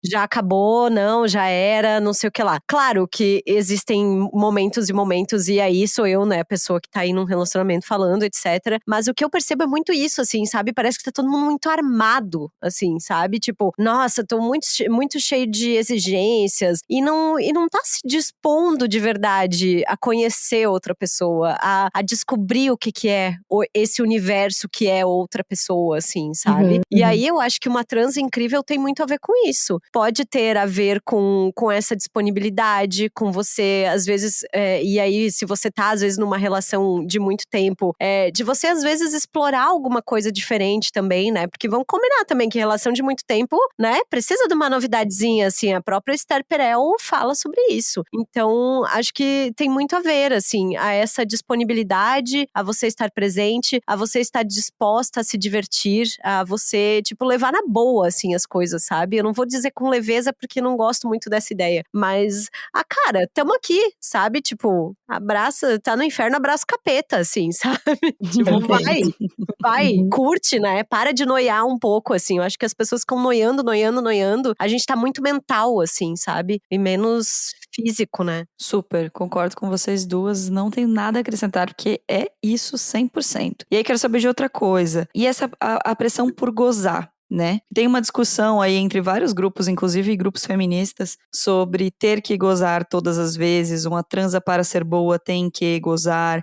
Já acabou, não, já era, não sei o que lá. Claro que existem momentos e momentos, e aí sou eu, né, a pessoa que tá aí num relacionamento falando, etc. Mas o que eu percebo é muito isso, assim, sabe? Parece que tá todo mundo muito armado, assim, sabe? Tipo, nossa, tô muito cheio de exigências, e não tá se dispondo de verdade a conhecer outra pessoa, a descobrir o que é esse universo que é outra pessoa, assim, sabe? E aí eu acho que uma trans incrível tem muito a ver com isso. Pode ter a ver com essa disponibilidade, com você, às vezes, e aí se você tá, às vezes, numa relação de muito tempo, de você, às vezes, explorar alguma coisa diferente também, né? Porque vamos combinar também que relação de muito tempo, né, precisa de uma novidadezinha, assim, a própria Esther Perel fala sobre isso. Então, acho que tem muito a ver, assim, a essa disponibilidade, a você estar presente, a você estar disposta a se divertir, a você, tipo, levar na boa, assim, as coisas, sabe? Eu não vou dizer com leveza porque não gosto muito dessa ideia, mas, cara, tamo aqui, sabe? Tipo, abraça, tá no inferno, abraça o capeta, assim, sabe? Tipo, vai, curte, né? Para de noiar um pouco, assim. Eu acho que as pessoas ficam noiando. A gente tá muito mental, assim, sabe? E menos físico, né? Super, concordo com vocês duas, não tenho nada a acrescentar, porque é isso 100%. E aí quero saber de outra coisa, e essa, a pressão por gozar, né? Tem uma discussão aí entre vários grupos, inclusive grupos feministas, sobre ter que gozar todas as vezes, uma transa para ser boa tem que gozar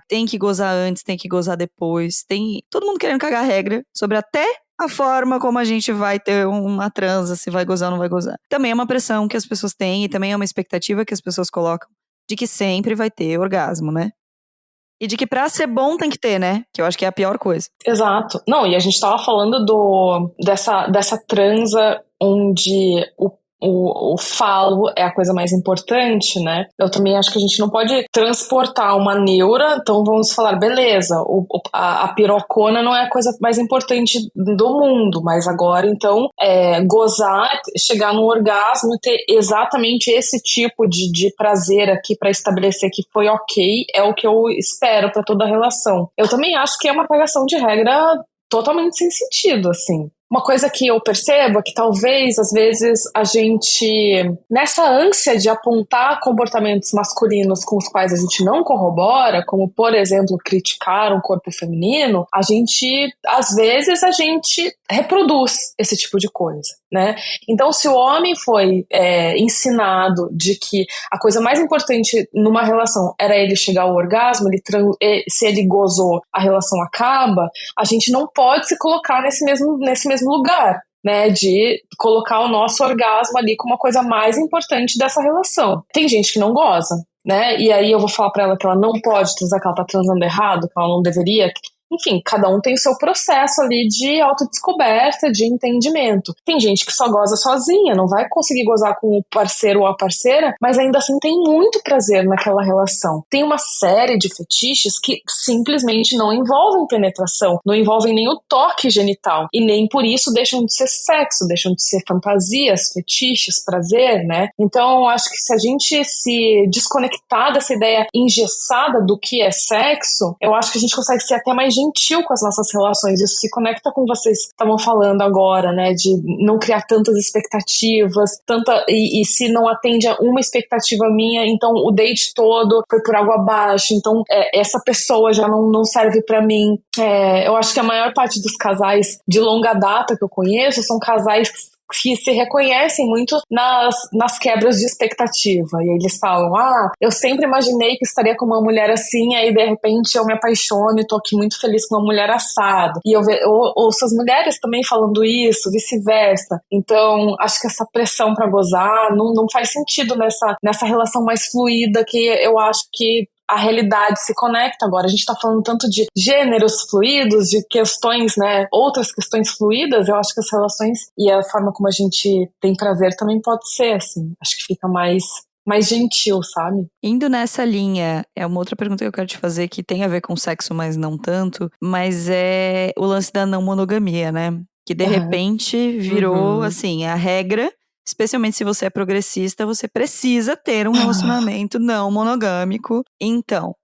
antes, tem que gozar depois, tem todo mundo querendo cagar regra sobre até a forma como a gente vai ter uma transa, se vai gozar ou não vai gozar. Também é uma pressão que as pessoas têm e também é uma expectativa que as pessoas colocam de que sempre vai ter orgasmo, né? E de que pra ser bom tem que ter, né? Que eu acho que é a pior coisa. Exato. Não, e a gente tava falando dessa transa onde o falo é a coisa mais importante, né? Eu também acho que a gente não pode transportar uma neura, então vamos falar, beleza, a pirocona não é a coisa mais importante do mundo, mas agora, então, gozar, chegar no orgasmo e ter exatamente esse tipo de prazer aqui para estabelecer que foi ok, é o que eu espero para toda a relação. Eu também acho que é uma cagação de regra totalmente sem sentido, assim. Uma coisa que eu percebo é que talvez, às vezes, a gente, nessa ânsia de apontar comportamentos masculinos com os quais a gente não corrobora, como, por exemplo, criticar um corpo feminino, às vezes, a gente reproduz esse tipo de coisa, né? Então, se o homem foi ensinado de que a coisa mais importante numa relação era ele chegar ao orgasmo, se ele gozou, a relação acaba, a gente não pode se colocar nesse mesmo lugar, né, de colocar o nosso orgasmo ali como a coisa mais importante dessa relação. Tem gente que não goza, né, e aí eu vou falar pra ela que ela não pode transar, que ela tá transando errado, que ela não deveria. Enfim, cada um tem o seu processo ali de autodescoberta, de entendimento. Tem gente que só goza sozinha, não vai conseguir gozar com o parceiro ou a parceira, mas ainda assim tem muito prazer naquela relação. Tem uma série de fetiches que simplesmente não envolvem penetração, não envolvem nem o toque genital, e nem por isso deixam de ser sexo, deixam de ser fantasias, fetiches, prazer, né? Então, acho que se a gente se desconectar dessa ideia engessada do que é sexo, eu acho que a gente consegue ser até mais gentil com as nossas relações. Isso se conecta com vocês estavam falando agora, né, de não criar tantas expectativas, e se não atende a uma expectativa minha, então o date todo foi por água abaixo, então essa pessoa já não serve pra mim. Eu acho que a maior parte dos casais de longa data que eu conheço são casais que se reconhecem muito nas quebras de expectativa. E eles falam, eu sempre imaginei que estaria com uma mulher assim, aí de repente eu me apaixono e tô aqui muito feliz com uma mulher assada. E eu ouço as mulheres também falando isso, vice-versa. Então, acho que essa pressão pra gozar não faz sentido nessa relação mais fluida que eu acho que a realidade se conecta. Agora a gente tá falando tanto de gêneros fluidos, de questões, né, outras questões fluidas. Eu acho que as relações e a forma como a gente tem prazer também pode ser, assim. Acho que fica mais gentil, sabe? Indo nessa linha, é uma outra pergunta que eu quero te fazer que tem a ver com sexo, mas não tanto, mas é o lance da não monogamia, né? Que de repente virou, assim, a regra. Especialmente se você é progressista, você precisa ter um relacionamento não monogâmico. Então,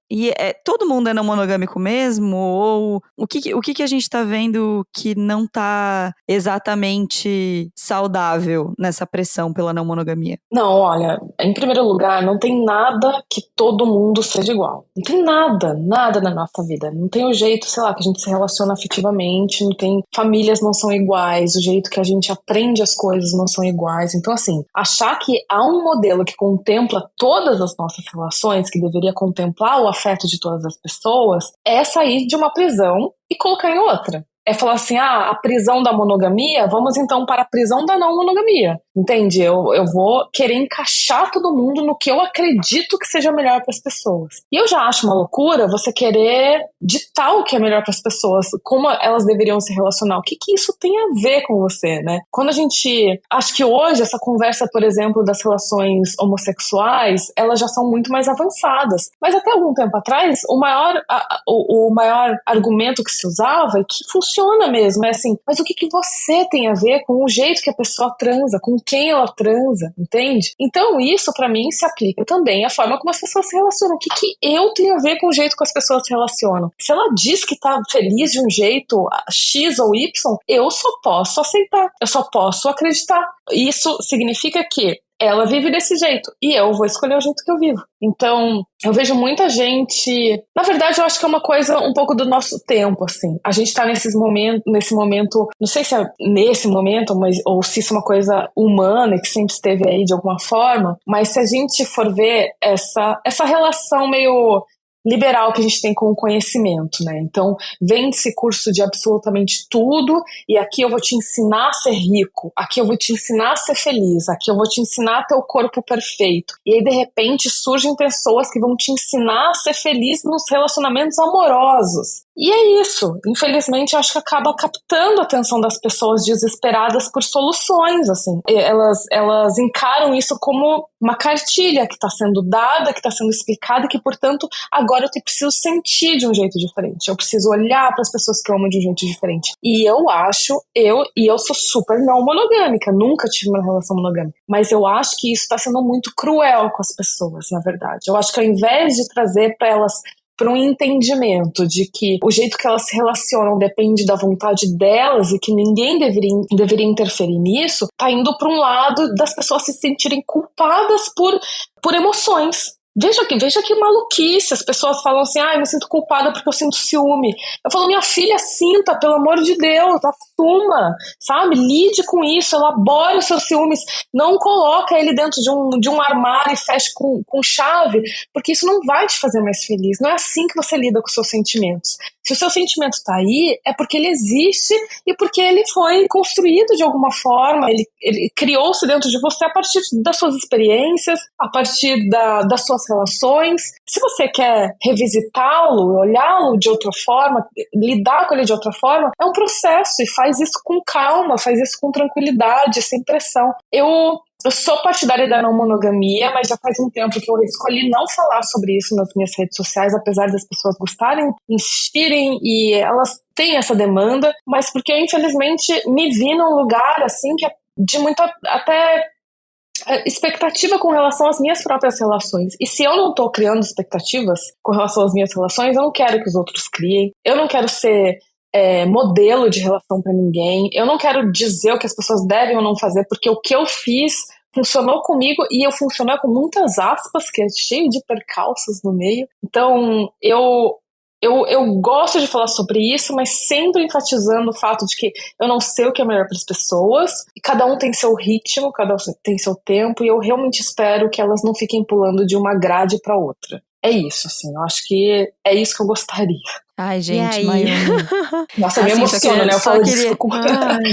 todo mundo é não monogâmico mesmo? Ou o que a gente tá vendo que não tá exatamente saudável nessa pressão pela não monogamia? Não, olha, em primeiro lugar, não tem nada que todo mundo seja igual. Não tem nada na nossa vida. Não tem o jeito, sei lá, que a gente se relaciona afetivamente, não tem, famílias não são iguais, o jeito que a gente aprende as coisas não são iguais. Então, assim, achar que há um modelo que contempla todas as nossas relações, que deveria contemplar o afeto de todas as pessoas, é sair de uma prisão e colocar em outra. É falar assim, a prisão da monogamia, vamos então para a prisão da não monogamia. Entende? Eu vou querer encaixar todo mundo no que eu acredito que seja melhor para as pessoas. E eu já acho uma loucura você querer ditar o que é melhor para as pessoas, como elas deveriam se relacionar. O que isso tem a ver com você, né? Quando a gente... Acho que hoje essa conversa, por exemplo, das relações homossexuais, elas já são muito mais avançadas. Mas até algum tempo atrás, o maior argumento que se usava e que funciona mesmo, é assim, mas o que você tem a ver com o jeito que a pessoa transa, com quem ela transa, entende? Então isso pra mim se aplica também à forma como as pessoas se relacionam. O que eu tenho a ver com o jeito que as pessoas se relacionam? Se ela diz que tá feliz de um jeito X ou Y, eu só posso aceitar, eu só posso acreditar. Isso significa que ela vive desse jeito e eu vou escolher o jeito que eu vivo. Então, eu vejo muita gente... Na verdade, eu acho que é uma coisa um pouco do nosso tempo, assim. A gente tá nesse momento, não sei se é nesse momento, ou se isso é uma coisa humana que sempre esteve aí de alguma forma, mas se a gente for ver essa relação meio liberal que a gente tem com o conhecimento, né? Então, vende-se curso de absolutamente tudo e aqui eu vou te ensinar a ser rico, aqui eu vou te ensinar a ser feliz, aqui eu vou te ensinar a ter o corpo perfeito. E aí, de repente, surgem pessoas que vão te ensinar a ser feliz nos relacionamentos amorosos. E é isso. Infelizmente, eu acho que acaba captando a atenção das pessoas desesperadas por soluções, assim. Elas encaram isso como uma cartilha que está sendo dada, que está sendo explicada e que, portanto, agora eu preciso sentir de um jeito diferente. Eu preciso olhar para as pessoas que eu amo de um jeito diferente. E eu acho, eu sou super não monogâmica, nunca tive uma relação monogâmica, mas eu acho que isso está sendo muito cruel com as pessoas, na verdade. Eu acho que ao invés de trazer para elas para um entendimento de que o jeito que elas se relacionam depende da vontade delas e que ninguém deveria interferir nisso, tá indo para um lado das pessoas se sentirem culpadas por emoções. Veja que maluquice, as pessoas falam assim, eu me sinto culpada porque eu sinto ciúme. Eu falo, minha filha, sinta, pelo amor de Deus, assuma, sabe? Lide com isso, elabore os seus ciúmes, não coloca ele dentro de um armário e feche com chave, porque isso não vai te fazer mais feliz. Não é assim que você lida com os seus sentimentos. Se o seu sentimento tá aí, é porque ele existe e porque ele foi construído de alguma forma, ele criou-se dentro de você a partir das suas experiências, a partir das suas relações. Se você quer revisitá-lo, olhá-lo de outra forma, lidar com ele de outra forma, é um processo e faz isso com calma, faz isso com tranquilidade, sem pressão. Eu sou partidária da não monogamia, mas já faz um tempo que eu escolhi não falar sobre isso nas minhas redes sociais, apesar das pessoas gostarem, insistirem e elas têm essa demanda, mas porque eu infelizmente me vi num lugar assim que é de muita até expectativa com relação às minhas próprias relações. E se eu não tô criando expectativas com relação às minhas relações, eu não quero que os outros criem, eu não quero ser modelo de relação pra ninguém, eu não quero dizer o que as pessoas devem ou não fazer, porque o que eu fiz funcionou comigo e eu funcionei com muitas aspas, que é cheio de percalços no meio. Então, eu eu gosto de falar sobre isso, mas sempre enfatizando o fato de que eu não sei o que é melhor para as pessoas, e cada um tem seu ritmo, cada um tem seu tempo, e eu realmente espero que elas não fiquem pulando de uma grade para outra. É isso, assim, eu acho que é isso que eu gostaria. Ai, gente, Mayumi. Nossa, eu me emociono, né? Eu falo disso com...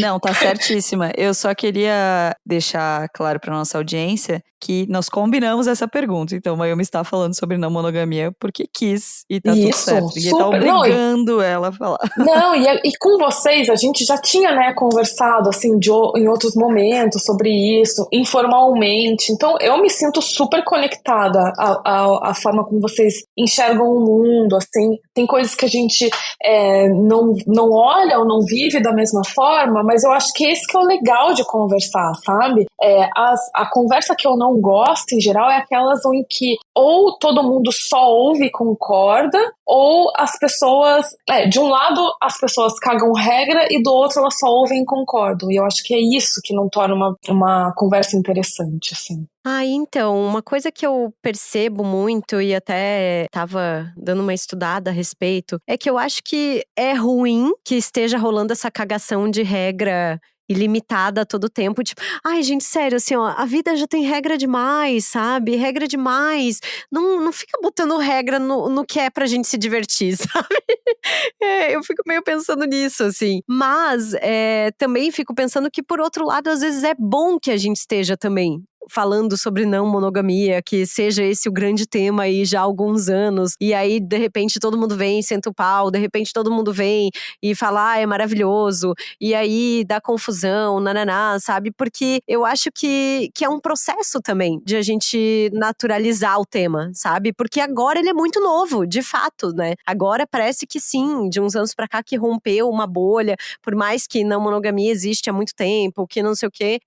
Não, tá certíssima. Eu só queria deixar claro pra nossa audiência que nós combinamos essa pergunta. Então, Mayumi está falando sobre não monogamia porque quis e tá tudo certo. Ninguém tá obrigando ela a falar. Não, e com vocês, a gente já tinha, né, conversado, assim, em outros momentos sobre isso, informalmente. Então, eu me sinto super conectada à forma como vocês enxergam o mundo, assim. Tem coisas que a gente não olha ou não vive da mesma forma, mas eu acho que esse que é o legal de conversar, sabe? A conversa que eu não gosto, em geral, é aquelas em que ou todo mundo só ouve e concorda, ou as pessoas, de um lado as pessoas cagam regra e do outro elas só ouvem e concordam. E eu acho que é isso que não torna uma conversa interessante, assim. Então, uma coisa que eu percebo muito e até tava dando uma estudada a respeito, é que eu acho que é ruim que esteja rolando essa cagação de regra ilimitada a todo tempo, tipo, ai gente, sério, assim, ó, a vida já tem regra demais, sabe? Regra demais. Não fica botando regra no que é pra gente se divertir, sabe? Eu fico meio pensando nisso, assim. Mas também fico pensando que, por outro lado, às vezes é bom que a gente esteja também falando sobre não monogamia, que seja esse o grande tema aí já há alguns anos, e aí de repente todo mundo vem, senta o pau, de repente todo mundo vem e fala, é maravilhoso, e aí dá confusão, nananá, sabe? Porque eu acho que é um processo também de a gente naturalizar o tema, sabe? Porque agora ele é muito novo, de fato, né? Agora parece que sim, de uns anos pra cá que rompeu uma bolha, por mais que não monogamia existe há muito tempo, que não sei o quê,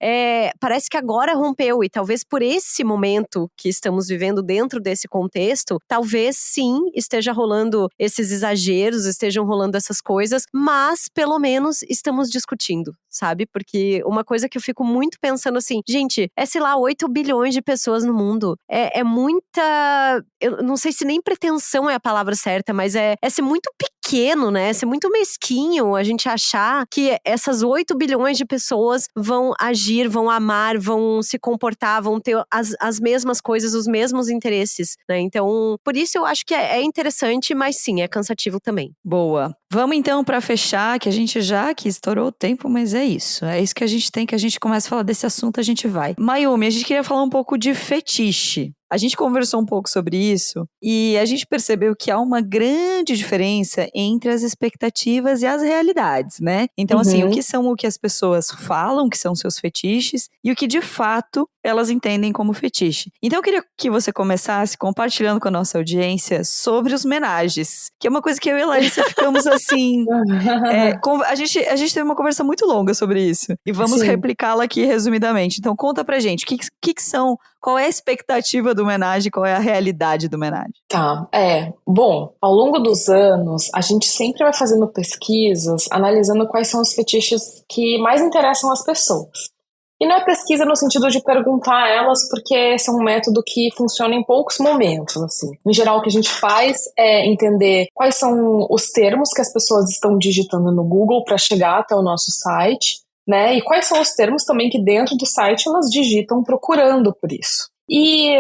parece que agora rompeu, e talvez por esse momento que estamos vivendo dentro desse contexto, talvez sim esteja rolando esses exageros, estejam rolando essas coisas, mas pelo menos estamos discutindo, sabe? Porque uma coisa que eu fico muito pensando assim, gente, sei lá, 8 bilhões de pessoas no mundo. É muita... Eu não sei se nem pretensão é a palavra certa, mas é ser muito pequeno, né? É ser muito mesquinho a gente achar que essas 8 bilhões de pessoas vão agir, vão amar, vão se comportar, vão ter as mesmas coisas, os mesmos interesses, né? Então, por isso eu acho que é interessante, mas sim, é cansativo também. Boa. Vamos então para fechar, que a gente já aqui estourou o tempo, mas é isso. É isso que a gente tem, que a gente começa a falar desse assunto, a gente vai. Mayumi, a gente queria falar um pouco de fetiche. A gente conversou um pouco sobre isso e a gente percebeu que há uma grande diferença entre as expectativas e as realidades, né? Então, assim, o que as pessoas falam que são seus fetiches e o que de fato elas entendem como fetiche. Então, eu queria que você começasse compartilhando com a nossa audiência sobre os menages, que é uma coisa que eu e a Larissa ficamos assim... a gente teve uma conversa muito longa sobre isso e vamos replicá-la aqui resumidamente. Então, conta pra gente, o que são... Qual é a expectativa do menage? Qual é a realidade do menage? Tá, bom, ao longo dos anos, a gente sempre vai fazendo pesquisas, analisando quais são os fetiches que mais interessam as pessoas. E não é pesquisa no sentido de perguntar a elas, porque esse é um método que funciona em poucos momentos, assim. Em geral, o que a gente faz é entender quais são os termos que as pessoas estão digitando no Google para chegar até o nosso site, né? E quais são os termos também que dentro do site elas digitam procurando por isso. E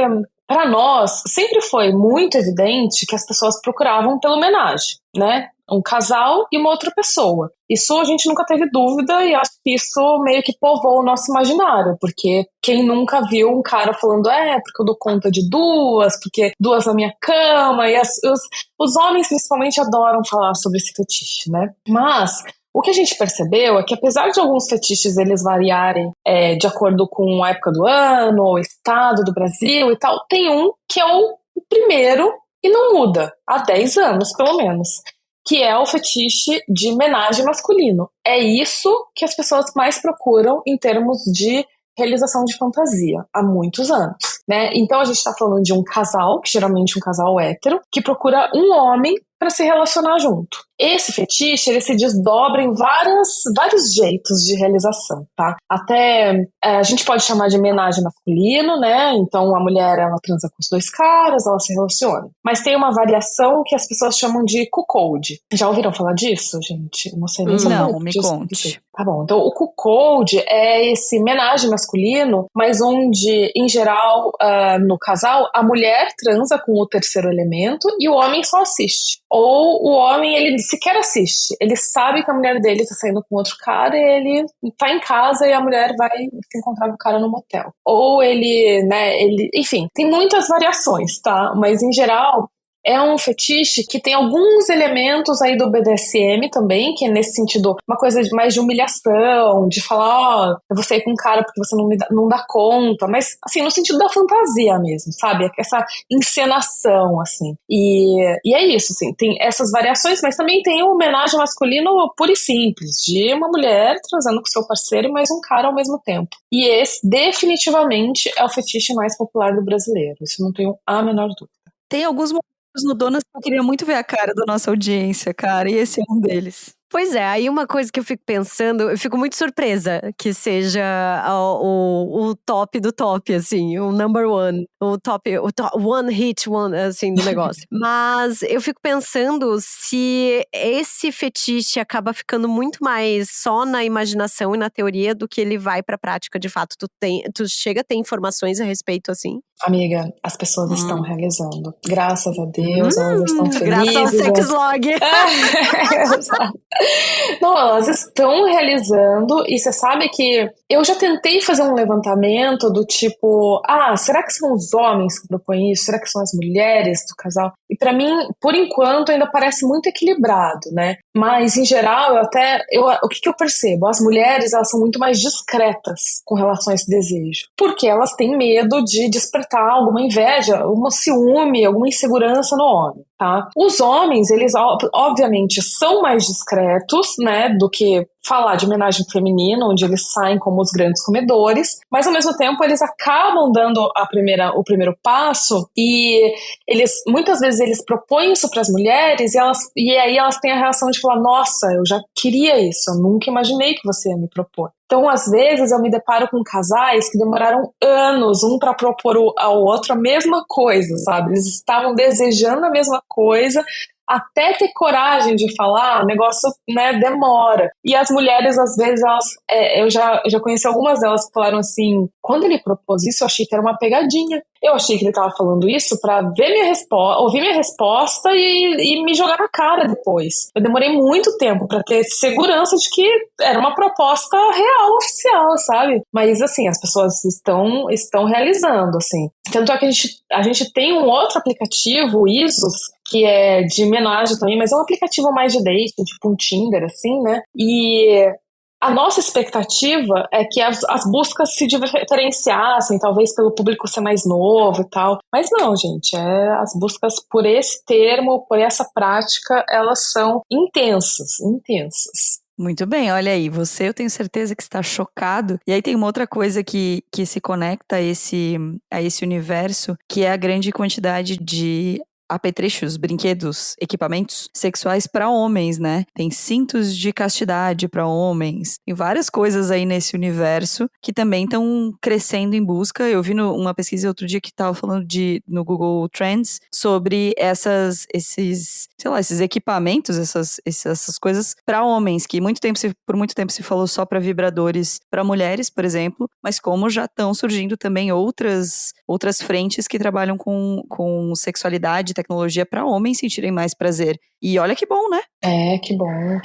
para nós sempre foi muito evidente que as pessoas procuravam pelo menage, né? Um casal e uma outra pessoa. Isso a gente nunca teve dúvida e acho que isso meio que povoou o nosso imaginário, porque quem nunca viu um cara falando porque eu dou conta de duas, porque duas na minha cama, e os homens principalmente adoram falar sobre esse fetiche, né? Mas o que a gente percebeu é que apesar de alguns fetiches eles variarem de acordo com a época do ano, o estado do Brasil e tal, tem um que é o primeiro e não muda, há 10 anos pelo menos, que é o fetiche de menage masculino. É isso que as pessoas mais procuram em termos de realização de fantasia, há muitos anos, né? Então a gente está falando de um casal, que geralmente é um casal hétero, que procura um homem para se relacionar junto. Esse fetiche, ele se desdobra em vários jeitos de realização, tá? Até a gente pode chamar de homenagem masculino, né? Então a mulher, ela transa com os dois caras, ela se relaciona. Mas tem uma variação que as pessoas chamam de cuckold. Já ouviram falar disso, gente? Não sei nem se Não, me conte. Tá bom, então o cuckold é esse homenagem masculino, mas onde, em geral, no casal, a mulher transa com o terceiro elemento e o homem só assiste. Ou o homem, ele sequer assiste. Ele sabe que a mulher dele tá saindo com outro cara e ele tá em casa e a mulher vai se encontrar com o cara no motel. Ou ele, né, enfim, tem muitas variações, tá? Mas, em geral, é um fetiche que tem alguns elementos aí do BDSM também, que é nesse sentido, uma coisa mais de humilhação, de falar, eu vou sair com um cara porque você não dá conta, mas assim, no sentido da fantasia mesmo, sabe? Essa encenação, assim. E é isso, assim, tem essas variações, mas também tem o homenagem masculino puro e simples, de uma mulher transando com seu parceiro e mais um cara ao mesmo tempo. E esse, definitivamente, é o fetiche mais popular do brasileiro, isso não tenho a menor dúvida. Tem alguns no Donas que eu queria muito ver a cara da nossa audiência, cara, e esse é um deles. Pois é, aí uma coisa que eu fico pensando, eu fico muito surpresa que seja o top do top, assim, o number one, o top one hit, assim, do negócio. Mas eu fico pensando se esse fetiche acaba ficando muito mais só na imaginação e na teoria do que ele vai pra prática de fato. Tu chega a ter informações a respeito, assim? Amiga, as pessoas estão realizando. Graças a Deus, elas estão felizes. Graças ao Sexlog. Não, elas estão realizando, e você sabe que eu já tentei fazer um levantamento do tipo, será que são os homens que propõem isso? Será que são as mulheres do casal? E pra mim, por enquanto, ainda parece muito equilibrado, né? Mas, em geral, o que eu percebo? As mulheres, elas são muito mais discretas com relação a esse desejo. Porque elas têm medo de despertar alguma inveja, algum ciúme, alguma insegurança no homem, tá? Os homens, eles obviamente são mais discretos, né, do que falar de homenagem feminina, onde eles saem como os grandes comedores, mas ao mesmo tempo eles acabam dando o primeiro passo e muitas vezes eles propõem isso para as mulheres e aí elas têm a reação de falar, nossa, eu já queria isso, eu nunca imaginei que você ia me propor. Então, às vezes, eu me deparo com casais que demoraram anos, um para propor ao outro a mesma coisa, sabe? Eles estavam desejando a mesma coisa, até ter coragem de falar, o negócio, né, demora. E as mulheres, às vezes, eu já conheci algumas delas que falaram assim, quando ele propôs isso, eu achei que era uma pegadinha. Eu achei que ele estava falando isso para ouvir minha resposta e me jogar na cara depois. Eu demorei muito tempo para ter segurança de que era uma proposta real, oficial, sabe? Mas, assim, as pessoas estão realizando, assim. Tanto é que a gente tem um outro aplicativo, o Isos, que é de homenagem também, mas é um aplicativo mais de date, tipo um Tinder, assim, né? E a nossa expectativa é que as buscas se diferenciassem, talvez pelo público ser mais novo e tal. Mas não, gente, as buscas por esse termo, por essa prática, elas são intensas. Muito bem, olha aí, eu tenho certeza que está chocado. E aí tem uma outra coisa que se conecta a esse universo, que é a grande quantidade de apetrechos, brinquedos, equipamentos sexuais para homens, né? Tem cintos de castidade para homens. Tem várias coisas aí nesse universo que também estão crescendo em busca. Eu vi uma pesquisa outro dia que estava falando no Google Trends sobre esses equipamentos, essas coisas para homens, que por muito tempo se falou só para vibradores para mulheres, por exemplo, mas como já estão surgindo também outras frentes que trabalham com sexualidade, tecnologia para homens sentirem mais prazer. E olha que bom, né? Que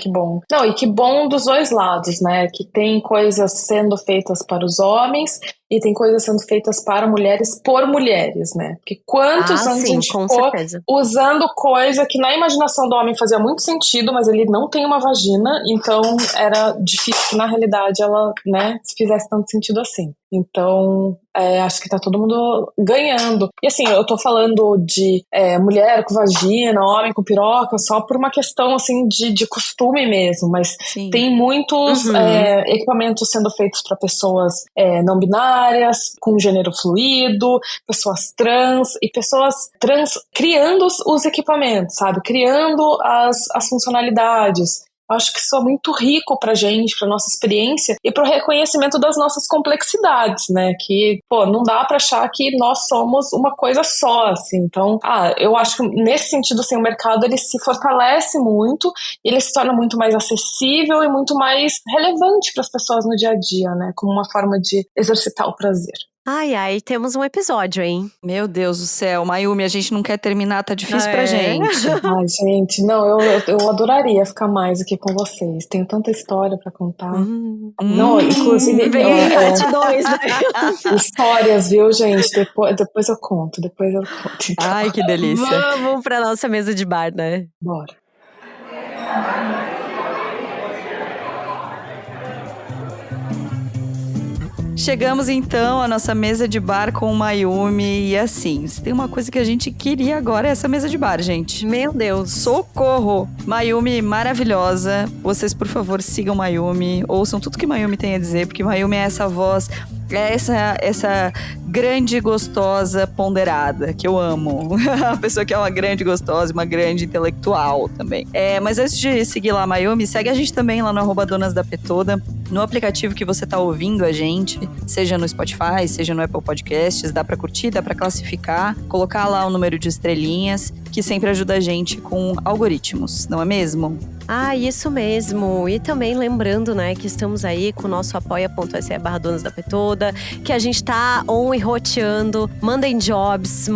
bom. Não, e que bom dos dois lados, né? Que tem coisas sendo feitas para os homens e tem coisas sendo feitas para mulheres por mulheres, né? Porque quantos anos a gente ficou usando coisa que na imaginação do homem fazia muito sentido, mas ele não tem uma vagina, então era difícil que na realidade ela, né, fizesse tanto sentido assim. Então, acho que tá todo mundo ganhando. E assim, eu tô falando de mulher com vagina, homem com piroca, só por uma questão assim de costume mesmo, mas Sim. tem muitos equipamentos sendo feitos para pessoas não binárias, com gênero fluido, pessoas trans, e pessoas trans criando os equipamentos, sabe? Criando as funcionalidades. Acho que isso é muito rico pra gente, pra nossa experiência e pro reconhecimento das nossas complexidades, né? Que, não dá pra achar que nós somos uma coisa só, assim. Então, eu acho que nesse sentido, assim, o mercado, ele se fortalece muito, ele se torna muito mais acessível e muito mais relevante pras pessoas no dia a dia, né? Como uma forma de exercitar o prazer. Ai, temos um episódio, hein? Meu Deus do céu, Mayumi, a gente não quer terminar, tá difícil pra gente. Ai, gente, não, eu adoraria ficar mais aqui com vocês. Tenho tanta história pra contar. Não, inclusive... Vem parte 2, né? Histórias, viu, gente? Depois eu conto, então. Ai, que delícia. Vamos pra nossa mesa de bar, né? Bora. Chegamos então à nossa mesa de bar com o Mayumi. E assim, se tem uma coisa que a gente queria agora é essa mesa de bar, gente. Meu Deus. Socorro! Mayumi maravilhosa. Vocês, por favor, sigam Mayumi. Ouçam tudo que Mayumi tem a dizer, porque Mayumi é essa voz, é essa grande gostosa ponderada, que eu amo. A pessoa que é uma grande gostosa, uma grande intelectual também. Mas antes de seguir lá a Mayumi, segue a gente também lá no @donasdapetoda, no aplicativo que você tá ouvindo a gente, seja no Spotify, seja no Apple Podcasts, dá pra curtir, dá pra classificar, colocar lá o número de estrelinhas, que sempre ajuda a gente com algoritmos, não é mesmo? Isso mesmo. E também lembrando, né, que estamos aí com o nosso apoia.se/donasdapetoda, que a gente tá on e roteando. Mandem jobs,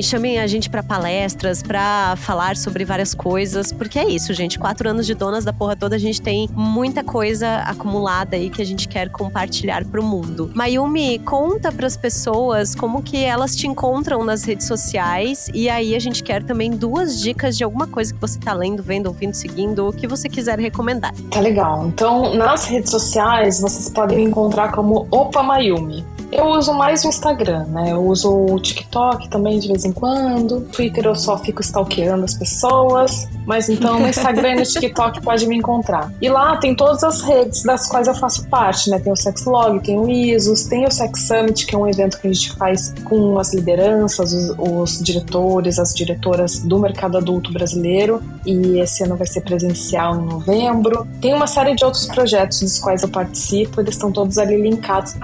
chamem a gente pra palestras, pra falar sobre várias coisas, porque é isso, gente. 4 anos de Donas da Porra Toda, a gente tem muita coisa acumulada aí que a gente quer compartilhar pro mundo. Mayumi, conta pras pessoas como que elas te encontram nas redes sociais, e aí a gente quer também 2 dicas de alguma coisa que você tá lendo, vendo, ouvindo, seguindo, o que você quiser recomendar. Tá legal. Então, nas redes sociais, vocês podem me encontrar como Opa Mayumi. Eu uso mais o Instagram, né? Eu uso o TikTok também de vez em quando. Twitter eu só fico stalkeando as pessoas. Mas então no Instagram e no TikTok pode me encontrar. E lá tem todas as redes das quais eu faço parte, né? Tem o Sexlog, tem o ISOS, tem o Sex Summit, que é um evento que a gente faz com as lideranças, os diretores, as diretoras do mercado adulto brasileiro. E esse ano vai ser presencial em novembro. Tem uma série de outros projetos dos quais eu participo, eles estão todos ali linkados.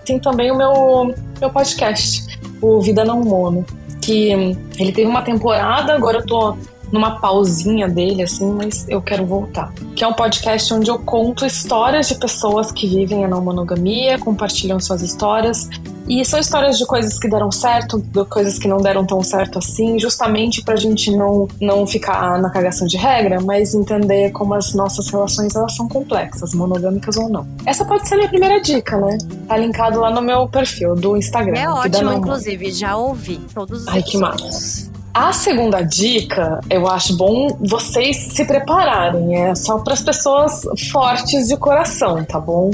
Tem também o meu podcast, o Vida Não Mono, que ele teve uma temporada, agora eu tô numa pausinha dele, assim, mas eu quero voltar. Que é um podcast onde eu conto histórias de pessoas que vivem a não monogamia, compartilham suas histórias. E são histórias de coisas que deram certo, de coisas que não deram tão certo assim, justamente pra gente não ficar na cagação de regra, mas entender como as nossas relações, elas são complexas, monogâmicas ou não. Essa pode ser a minha primeira dica, né? Tá linkado lá no meu perfil do Instagram. É ótimo, inclusive, já ouvi todos os episódios. Que massa. A segunda dica, eu acho bom vocês se prepararem, é só para as pessoas fortes de coração, tá bom?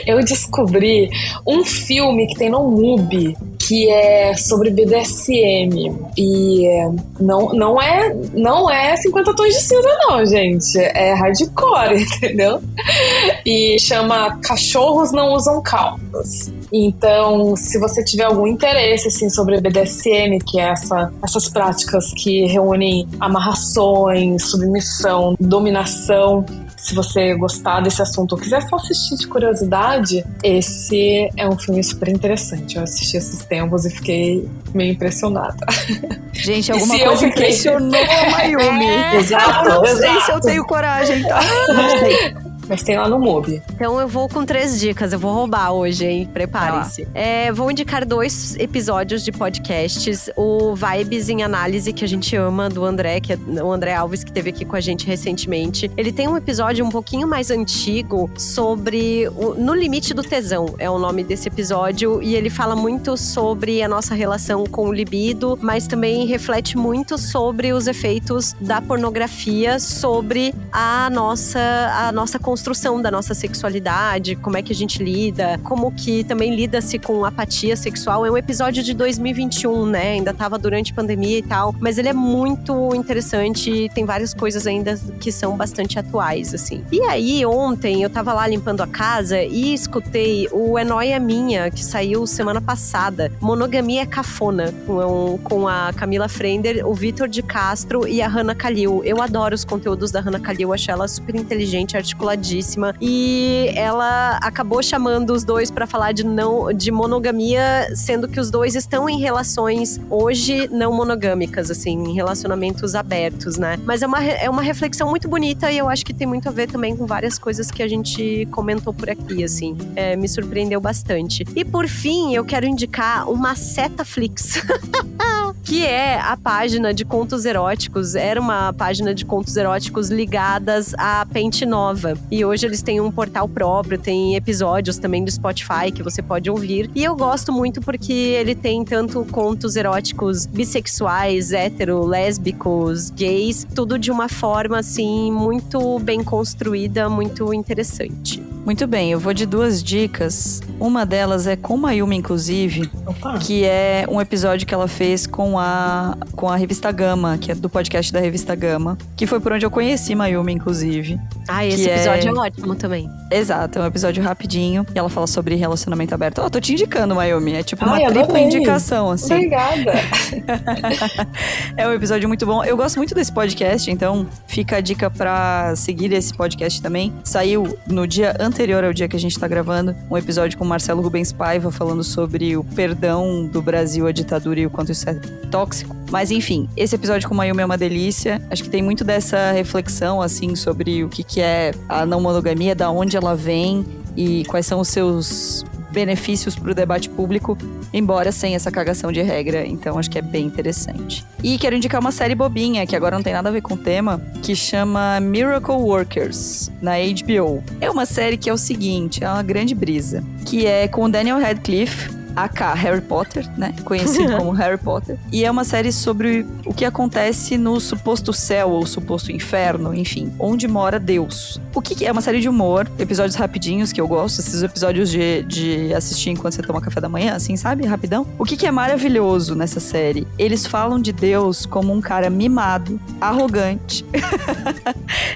Eu descobri um filme que tem no MUBI, que é sobre BDSM, e não é 50 tons de cinza não, gente, é hardcore, entendeu? E chama Cachorros Não Usam Calças. Então, se você tiver algum interesse assim, sobre BDSM, que é essas práticas que reúnem amarrações, submissão, dominação, se você gostar desse assunto ou quiser só assistir de curiosidade, esse é um filme super interessante. Eu assisti esses tempos e fiquei meio impressionada. Gente, alguma coisa impressionou a Mayumi. Exato, não sei se eu tenho coragem, tá? Não sei. Mas tem lá no MUBI. Então eu vou com 3 dicas, eu vou roubar hoje, hein? Preparem-se. Vou indicar 2 episódios de podcasts. O Vibes em Análise, que a gente ama, do André, que é o André Alves, que esteve aqui com a gente recentemente. Ele tem um episódio um pouquinho mais antigo sobre No Limite do Tesão, é o nome desse episódio. E ele fala muito sobre a nossa relação com o libido, mas também reflete muito sobre os efeitos da pornografia sobre a nossa consciência construção da nossa sexualidade, como é que a gente lida, como que também lida-se com apatia sexual. É um episódio de 2021, né? Ainda tava durante a pandemia e tal, mas ele é muito interessante e tem várias coisas ainda que são bastante atuais, assim. E aí, ontem, eu tava lá limpando a casa e escutei o É Nóia Minha, que saiu semana passada, Monogamia é Cafona, com a Camila Frender, o Vitor de Castro e a Hannah Kalil. Eu adoro os conteúdos da Hannah Kalil, acho ela super inteligente, articuladíssima, e ela acabou chamando os dois pra falar de monogamia, sendo que os dois estão em relações hoje não monogâmicas, assim, em relacionamentos abertos, né? Mas é uma reflexão muito bonita e eu acho que tem muito a ver também com várias coisas que a gente comentou por aqui, assim. Me surpreendeu bastante. E por fim, eu quero indicar uma Setaflix. Que é a página de contos eróticos. Era uma página de contos eróticos ligadas à Pente Nova. E hoje eles têm um portal próprio, tem episódios também do Spotify que você pode ouvir. E eu gosto muito porque ele tem tanto contos eróticos bissexuais, hétero, lésbicos, gays, tudo de uma forma, assim, muito bem construída, muito interessante. Muito bem, eu vou de 2 dicas. Uma delas é com Mayumi, inclusive, que é um episódio que ela fez com a Revista Gama, que é do podcast da Revista Gama, que foi por onde eu conheci Mayumi, inclusive. Esse episódio é ótimo também. Exato, é um episódio rapidinho e ela fala sobre relacionamento aberto. Tô te indicando, Mayumi, é tipo uma adorei. tripla indicação, assim. Obrigada. É um episódio muito bom. Eu gosto muito desse podcast, então fica a dica pra seguir esse podcast também. Saiu no dia anterior ao dia que a gente tá gravando, um episódio com o Marcelo Rubens Paiva falando sobre o perdão do Brasil à ditadura e o quanto isso é tóxico. Mas enfim, esse episódio com o Mayumi é uma delícia. Acho que tem muito dessa reflexão, assim, sobre o que é a não monogamia, da onde ela vem e quais são os seus benefícios para o debate público, embora sem essa cagação de regra. Então acho que é bem interessante. E quero indicar uma série bobinha, que agora não tem nada a ver com o tema, que chama Miracle Workers, na HBO. É uma série que é o seguinte, é uma grande brisa, que é com o Daniel Radcliffe, aka Harry Potter, né? Conhecido como Harry Potter. E é uma série sobre o que acontece no suposto céu ou suposto inferno, enfim, onde mora Deus. O que é uma série de humor, episódios rapidinhos que eu gosto, esses episódios de assistir enquanto você toma café da manhã, assim, sabe? Rapidão. O que é maravilhoso nessa série? Eles falam de Deus como um cara mimado, arrogante.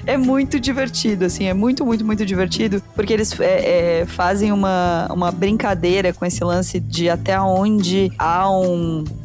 É muito divertido, assim, é muito, muito, muito divertido, porque eles fazem uma brincadeira com esse lance de até onde há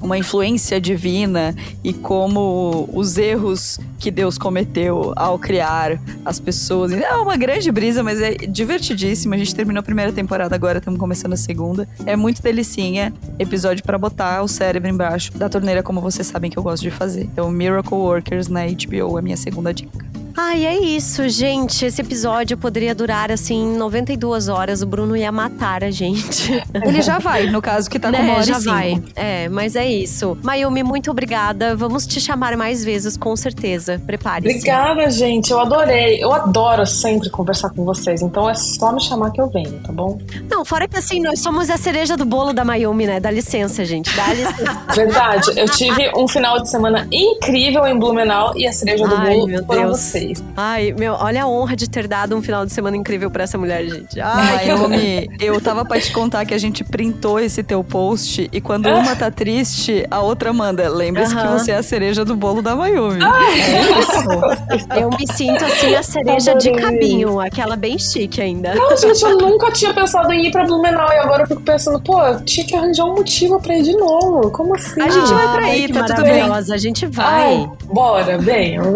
uma influência divina e como os erros que Deus cometeu ao criar as pessoas. É uma grande brisa, mas é divertidíssima. A gente terminou a primeira temporada agora, estamos começando a segunda. É muito delicinha, episódio pra botar o cérebro embaixo da torneira, como vocês sabem que eu gosto de fazer. Então, Miracle Workers na HBO é a minha segunda dica. Ai, é isso, gente. Esse episódio poderia durar, assim, 92 horas. O Bruno ia matar a gente. Ele já vai, no caso, que tá com 1h05. Já vai. Mas é isso. Mayumi, muito obrigada. Vamos te chamar mais vezes, com certeza. Prepare-se. Obrigada, gente. Eu adorei. Eu adoro sempre conversar com vocês. Então é só me chamar que eu venho, tá bom? Não, fora que assim, nós somos a cereja do bolo da Mayumi, né? Dá licença, gente. Dá licença. Verdade. Eu tive um final de semana incrível em Blumenau e a cereja do bolo foram vocês. Ai, olha a honra de ter dado um final de semana incrível pra essa mulher, gente. Ai, Mayumi, eu tava pra te contar que a gente printou esse teu post e quando uma tá triste, a outra manda. Lembre-se que você é a cereja do bolo da Mayumi. É isso. Eu me sinto assim a cereja de cabinho, aquela bem chique ainda. Não, gente, eu nunca tinha pensado em ir pra Blumenau e agora eu fico pensando, eu tinha que arranjar um motivo pra ir de novo. Como assim? A gente vai pra aí, tá tudo bem. A gente vai. Bora, venham.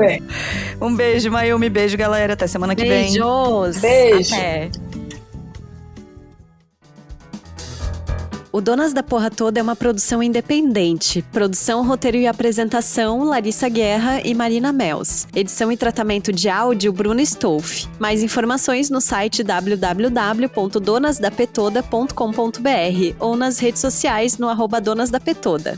Um beijo, Mayumi. Beijo, galera. Até semana que vem. Beijos. Beijo. Até. O Donas da Porra Toda é uma produção independente. Produção, roteiro e apresentação, Larissa Guerra e Marina Mels. Edição e tratamento de áudio, Bruno Stolf. Mais informações no site www.donasdapetoda.com.br ou nas redes sociais no @donasdapetoda.